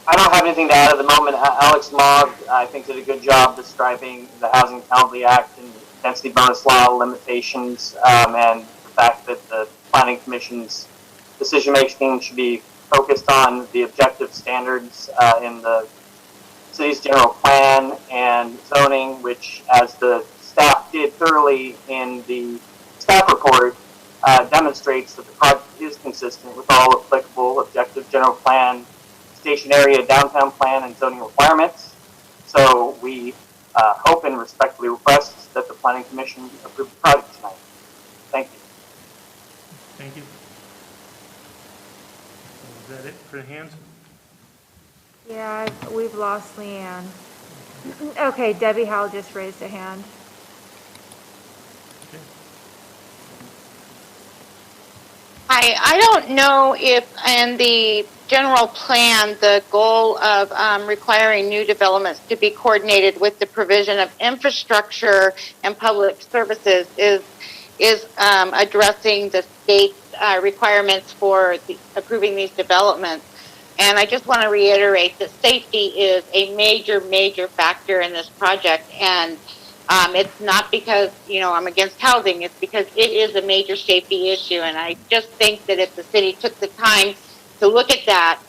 I don't have anything to add at the moment. Alex Mogg, I think, did a good job describing the Housing Penalty Act and density bonus law limitations, and the fact that the Planning Commission's decision-making should be focused on the objective standards in the city's general plan and zoning, which, as the staff did thoroughly in the staff report, demonstrates that the project is consistent with all applicable objective general plan, station area, downtown plan, and zoning requirements. So we hope and respectfully request that the Planning Commission approve the project tonight. Thank you. Thank you. Is that it for the hands? Yeah, we've lost Leanne. Okay, Debbie Howell just raised a hand. Hi, I don't know if in the general plan, the goal of requiring new developments to be coordinated with the provision of infrastructure and public services is addressing the state's requirements for approving these developments. And I just want to reiterate that safety is a major, major factor in this project. And it's not because, I'm against housing. It's because it is a major safety issue. And I just think that if the city took the time to look at that,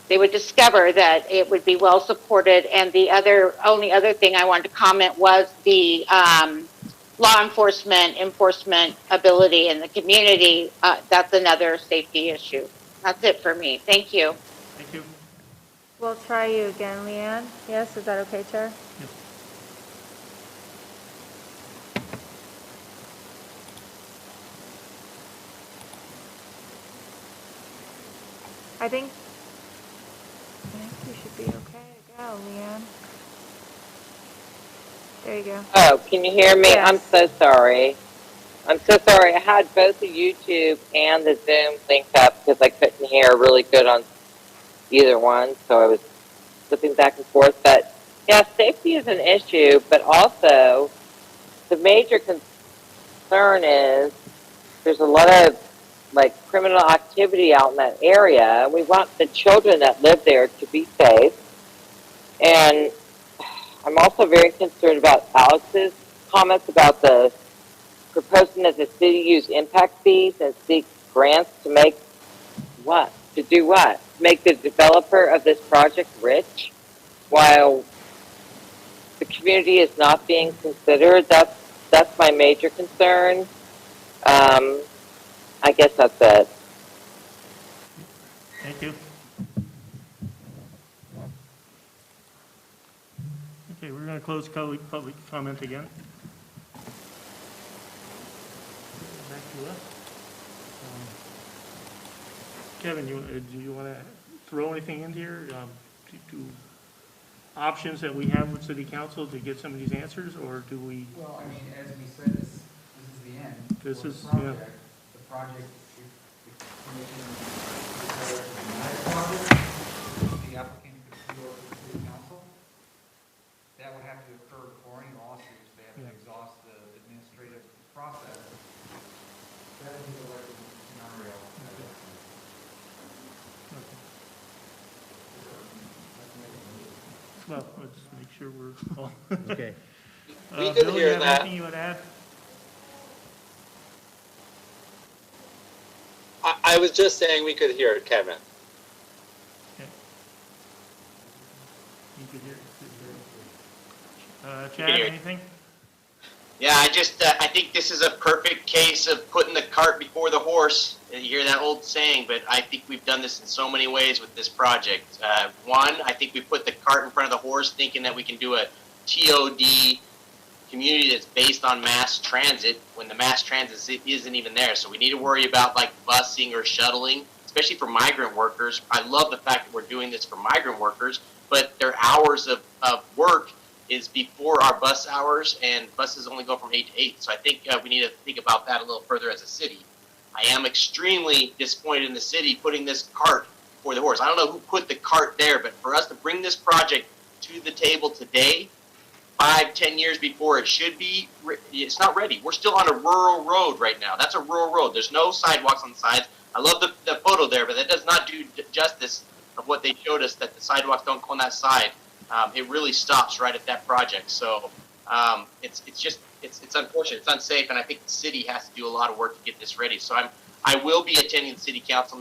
they would discover that it would be well supported. And the only other thing I wanted to comment was the law enforcement ability in the community. That's another safety issue. That's it for me. Thank you. Thank you. We'll try you again, Leanne. Yes, is that okay, Chair? Yes. I think you should be okay to go, Leanne. There you go. oh, can you hear me? Yes. I'm so sorry. I'm so sorry. I had both the YouTube and the Zoom linked up because I couldn't hear really good on either one, so I was flipping back and forth. But yeah, safety is an issue, but also the major concern is there's a lot of criminal activity out in that area. We want the children that live there to be safe. And I'm also very concerned about Alex's comments about the proposing that the city use impact fees and seek grants to make what? To do what? Make the developer of this project rich while the community is not being considered. That's my major concern. I guess that's it. Thank you. Okay, we're going to close public comment again. Back to us. Kevin, do you want to throw anything in here to options that we have with City Council to get some of these answers, or do we? Well, I mean, as we said, this is the end. This for is, the project. yeah. The project, if the commission declares to deny the project, the applicant could go to the City Council. That would have to occur before any lawsuits. They have to exhaust the administrative process. Well, let's make sure we're all. Okay. We could Bill, hear you have that. anything you would add? I was just saying we could hear it, Kevin. Okay. You could hear it. Chad, anything? Yeah, I think this is a perfect case of putting the cart before the horse. You hear that old saying, but I think we've done this in so many ways with this project. One, I think we put the cart in front of the horse thinking that we can do a TOD community that's based on mass transit when the mass transit isn't even there. So we need to worry about like busing or shuttling, especially for migrant workers. I love the fact that we're doing this for migrant workers, but their hours of work is before our bus hours, and buses only go from 8 to 8. So I think we need to think about that a little further as a city. I am extremely disappointed in the city putting this cart before the horse. I don't know who put the cart there, but for us to bring this project to the table today, 5-10 years before it should be, it's not ready. We're still on a rural road right now. That's a rural road. There's no sidewalks on the sides. I love the photo there, but that does not do justice of what they showed us, that the sidewalks don't go on that side. It really stops right at that project. So it's unfortunate. It's unsafe, and I think the city has to do a lot of work to get this ready. So I will be attending the city council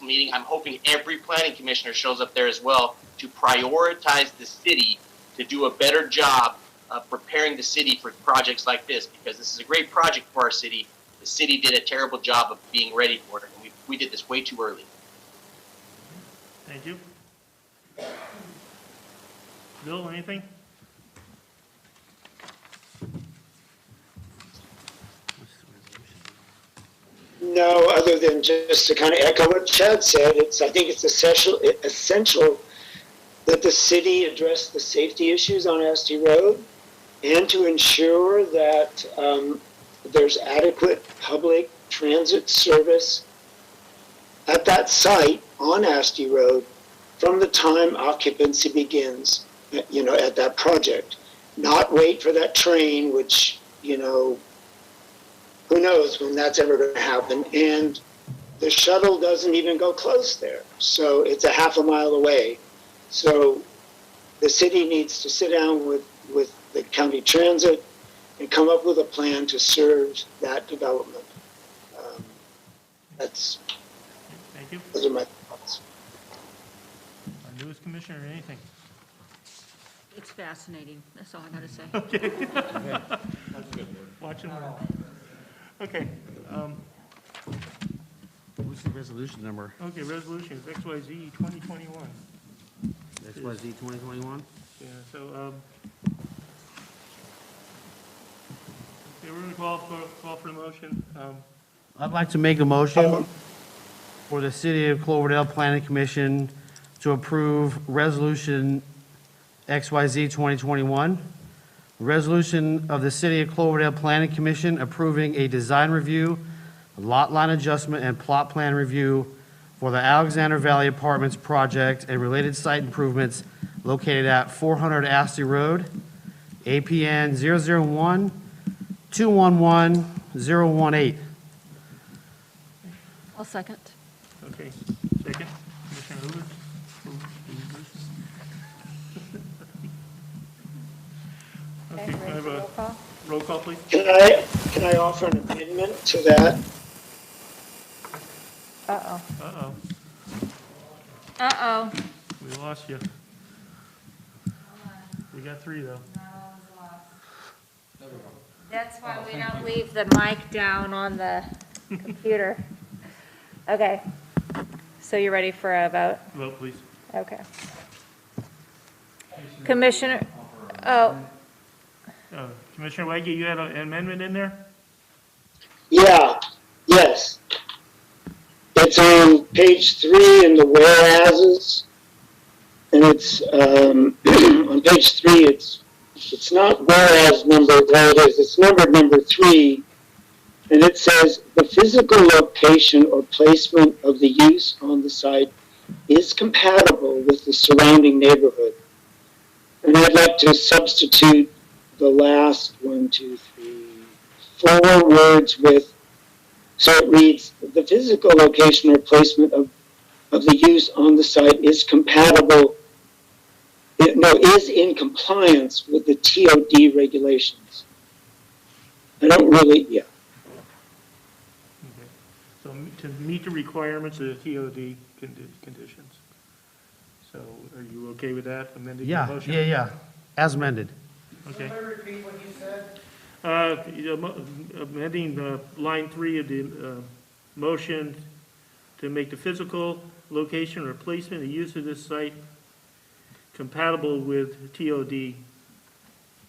meeting. I'm hoping every planning commissioner shows up there as well to prioritize the city to do a better job of preparing the city for projects like this, because this is a great project for our city. The city did a terrible job of being ready for it, and we did this way too early. Thank you. Bill, anything? No, other than just to kind of echo what Chad said, I think it's essential that the city address the safety issues on Asti Road and to ensure that there's adequate public transit service at that site on Asti Road from the time occupancy begins, at that project. Not wait for that train, which, who knows when that's ever going to happen. And the shuttle doesn't even go close there. So it's a half a mile away. So the city needs to sit down with the county transit and come up with a plan to serve that development. Thank you. Those are my thoughts. Our newest commissioner, anything? It's fascinating, that's all I gotta say. Okay. Watch and learn. Okay. What's the resolution number? Okay, resolution XYZ 2021. XYZ 2021? Yeah, so, okay, we're gonna call for the motion. I'd like to make a motion for the City of Cloverdale Planning Commission to approve Resolution XYZ 2021. Resolution of the City of Cloverdale Planning Commission approving a design review, lot line adjustment, and plot plan review for the Alexander Valley Apartments project and related site improvements located at 400 Asti Road, APN 001-211-018. I'll second. Okay, second, Commissioner Lewis. Okay, can I have a roll call, please? Can I offer an amendment to that? Uh-oh. Uh-oh, Uh-oh. we lost you. We got 3, though. That's why we don't leave the mic down on the computer. Okay. So you ready for a vote? Vote, please. Okay. Commissioner, Commissioner Waggy, you had an amendment in there? Yes. It's on page 3 in the whereases, and it's on page 3. It's not whereas number. Well, it is. It's numbered number 3, and it says the physical location or placement of the use on the site is compatible with the surrounding neighborhood. And I'd like to substitute the last 4 words with, so it reads, the physical location or placement of the use on the site is compatible. no, is in compliance with the TOD regulations. I don't really, yeah. So to meet the requirements of the TOD conditions. So are you okay with that, amending the motion? Yeah, as amended. Okay. Can I repeat what you said? Amending line 3 of the motion to make the physical location or placement and use of this site compatible with TOD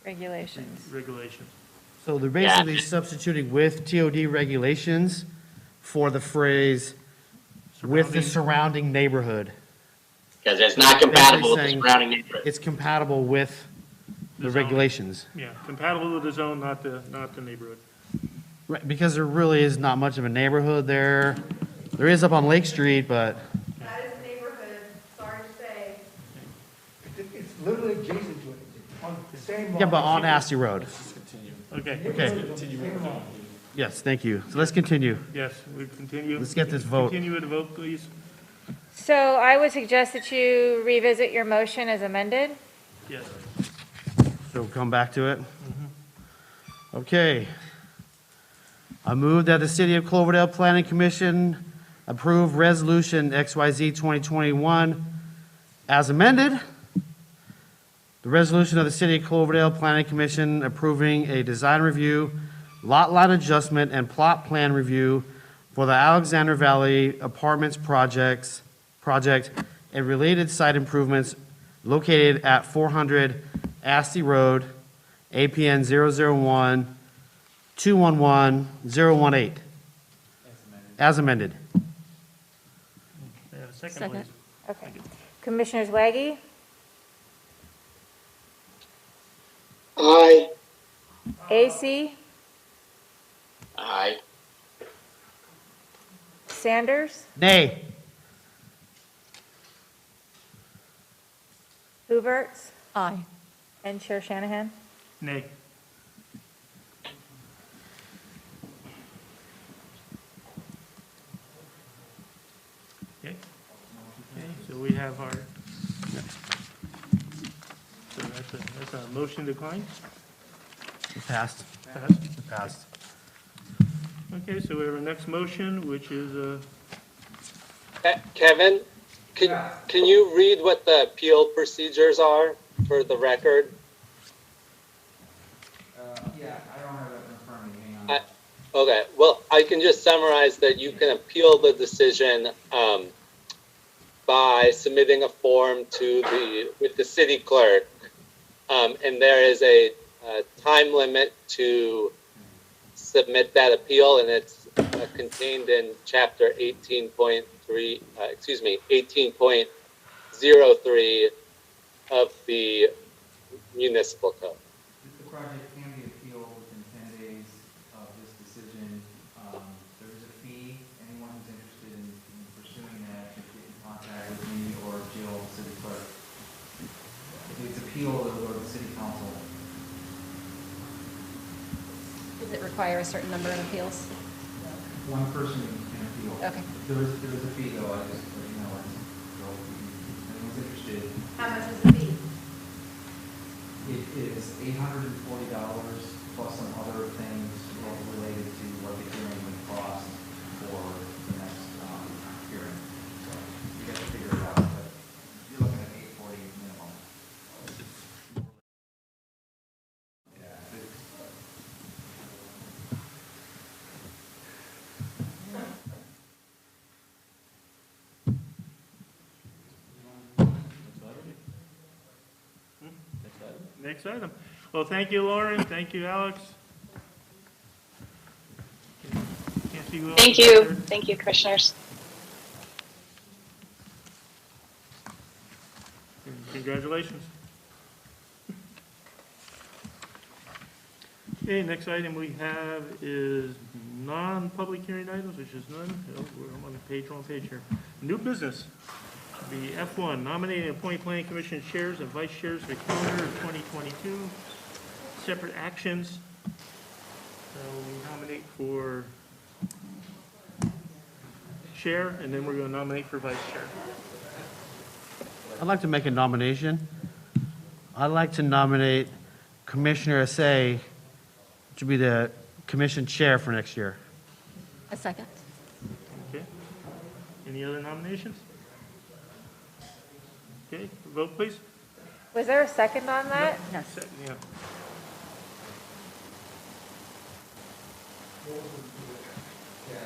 Regulations. So they're basically substituting with TOD regulations for the phrase with the surrounding neighborhood. Because it's not compatible with the Basically saying surrounding neighborhood. It's compatible with the zone. regulations. Yeah, compatible with the zone, not the neighborhood. Right, because there really is not much of a neighborhood there. There is up on Lake Street, but That is a neighborhood, sorry to say. It's literally adjacent to it, on the same. yeah, but on Asty Road. Okay. Okay. Yes, thank you. So let's continue. Yes, we continue. Let's get this vote. Continue with the vote, please. So I would suggest that you revisit your motion as amended. Yes. So we'll come back to it. Okay. I move that the City of Cloverdale Planning Commission approve Resolution XYZ 2021 as amended. The resolution of the City of Cloverdale Planning Commission approving a design review, lot line adjustment, and plot plan review for the Alexander Valley Apartments project and related site improvements located at 400 Asty Road, APN 001-211-018. As amended. Second, please. Okay. Commissioners Waggy, Aye. AC, Aye. Sanders, Nay. Huberts, Aye. and Chair Shanahan. Nay. Okay. Okay, so we have our, so that's a motion decline? It passed. Passed? It passed. Okay, so we have our next motion, which is, Kevin, can you read what the appeal procedures are for the record? Yeah, I don't have it in front of me, hang on. Okay, well, I can just summarize that you can appeal the decision by submitting a form with the city clerk. And there is a time limit to submit that appeal, and it's contained in chapter 18.3, 18.03 of the municipal code. The project can be appealed within 10 days of this decision. There is a fee. Anyone who's interested in pursuing that should get in contact with me or Jill, city clerk. If it's appealed, it'll go to the city council. Does it require a certain number of appeals? One person can appeal. Okay. There is a fee though, I just, let you know, so if anyone's interested. How much is the fee? It is $840 plus some other things related to what the hearing would cost for the next hearing. So you have to figure it out, but you're looking at $840 minimum. next item. Well, thank you, Lauren, thank you, Alex. Can't see who else Thank is you. there. Thank you, commissioners. Congratulations. Okay, next item we have is non-public hearing items, which is none. Oh, I'm on the wrong page here. New business. The F1, nominating and appointing planning commission chairs and vice chairs for calendar of 2022. Separate actions. So we nominate for chair, and then we're going to nominate for vice chair. I'd like to make a nomination I'd like to nominate Commissioner Assay to be the commission chair for next year. A second. Okay. Any other nominations? Okay, vote please. Was there a second on that? Yes. Yeah.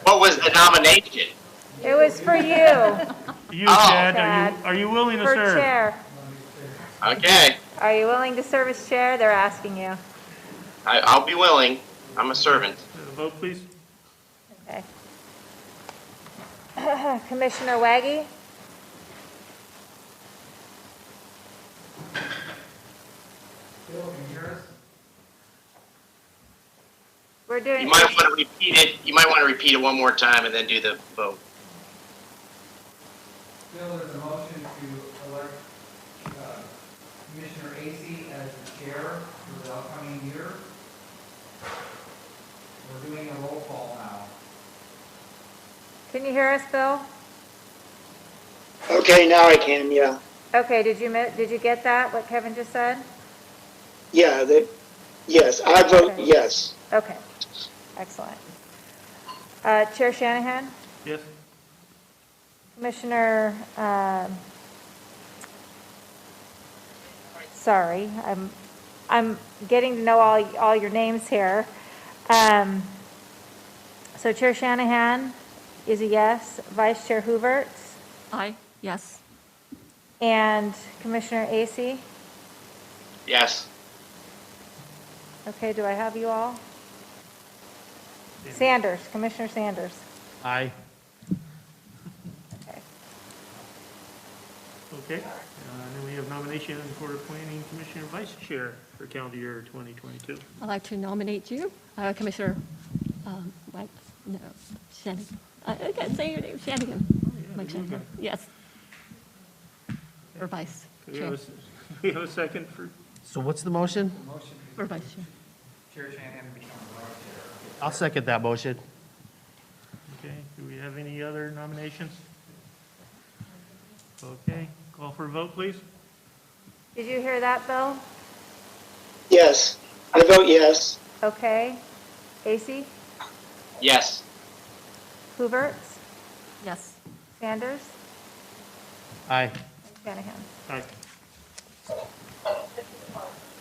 What was the nomination? It was for you. You, Oh. Chad, are you willing to For serve? chair. Okay, Are you willing to serve as chair? They're asking you. I'll be willing. I'm a servant. Vote please. Okay. Commissioner Waggy? We're doing. You might want to repeat it. You might want to repeat it one more time and then do the vote. Bill, there's a motion to elect Commissioner Acey as the chair for the upcoming year. We're doing a roll call now. Can you hear us, Bill? Okay, now I can, yeah. Okay, did you get that, what Kevin just said? Yeah, yes, I vote yes. Okay, excellent. Chair Shanahan? Yes. Commissioner, sorry, I'm getting to know all your names here. So Chair Shanahan is a yes. Vice Chair Hooverts? Aye, yes. And Commissioner Acey? Yes. Okay, do I have you all? Sanders, Commissioner Sanders. Aye. Okay. Okay, then we have nomination for the Planning Commissioner Vice Chair for calendar year 2022. I'd like to nominate you, Commissioner, Mike, no, Shanahan. I can't say your name, Shanahan. Mike Shanahan, yes. Or Vice We Chair. we have a second for, So what's the motion? Or Vice Chair. Chair Shanahan becomes vice chair. I'll second that motion. okay, do we have any other nominations? Okay, call for a vote, please. Did you hear that, Bill? Yes, I vote yes. Okay. Acey? Yes. Hooverts? Yes. Sanders? Aye. Shanahan? Aye.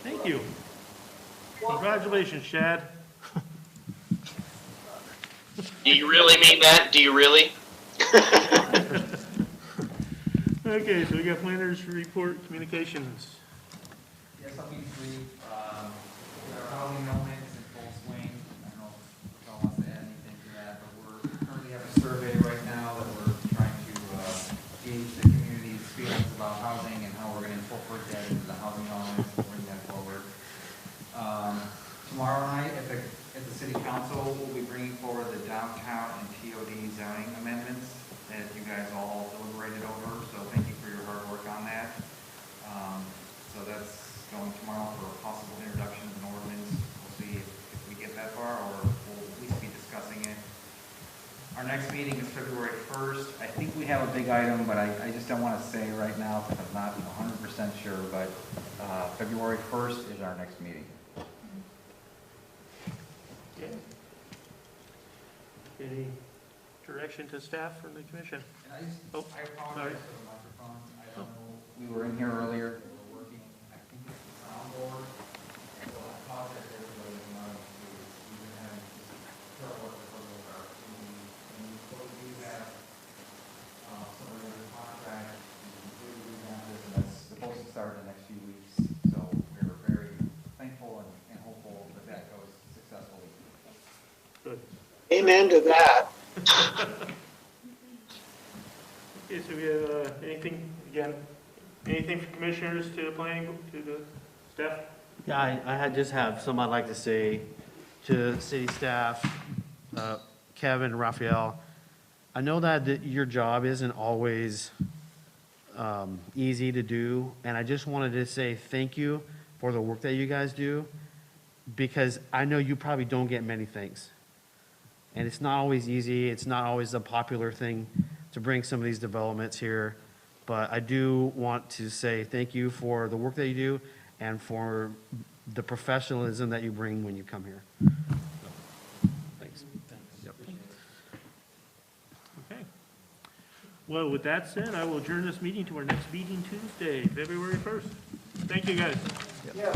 Thank you. Congratulations, Chad. Do you really mean that? Do you really? Okay, so we got planners report communications. Yes, I'll be brief. Our housing element is in full swing. I don't know if y'all wants to add anything to that, but we're currently have a survey right now that we're trying to gauge the community's feelings about housing and how we're going to incorporate that into the housing elements and bring that forward. Tomorrow night at the city council, we'll be bringing forward the downtown and TOD zoning amendments that you guys all deliberated over. So thank you for your hard work on that. So that's going tomorrow for a possible introduction of an ordinance. We'll see if we get that far, or we'll at least be discussing it. Our next meeting is February 1st. I think we have a big item, but I just don't want to say right now because I'm not 100% sure, but February 1st is our next meeting. Okay. Any direction to staff from the commission? I Oh, apologize for the microphone. I don't know. We were in here earlier. We were working, I think it's the soundboard. So I apologize to everybody in mind who we've been having trouble with our and we do have some of the contract and completely revamp this, and that's supposed to start in the next few weeks. So we're very thankful and hopeful that that goes successfully. Good. Amen to that. Okay, so we have anything for commissioners to the planning, to the staff? Yeah, I just have some I'd like to say to city staff, Kevin, and Raphael. I know that your job isn't always easy to do, and I just wanted to say thank you for the work that you guys do, because I know you probably don't get many things. And it's not always easy, it's not always a popular thing to bring some of these developments here, but I do want to say thank you for the work that you do, and for the professionalism that you bring when you come here. Thanks. Yep. Okay. Well, with that said, I will adjourn this meeting to our next meeting Tuesday, February 1st. Thank you, guys. Yeah.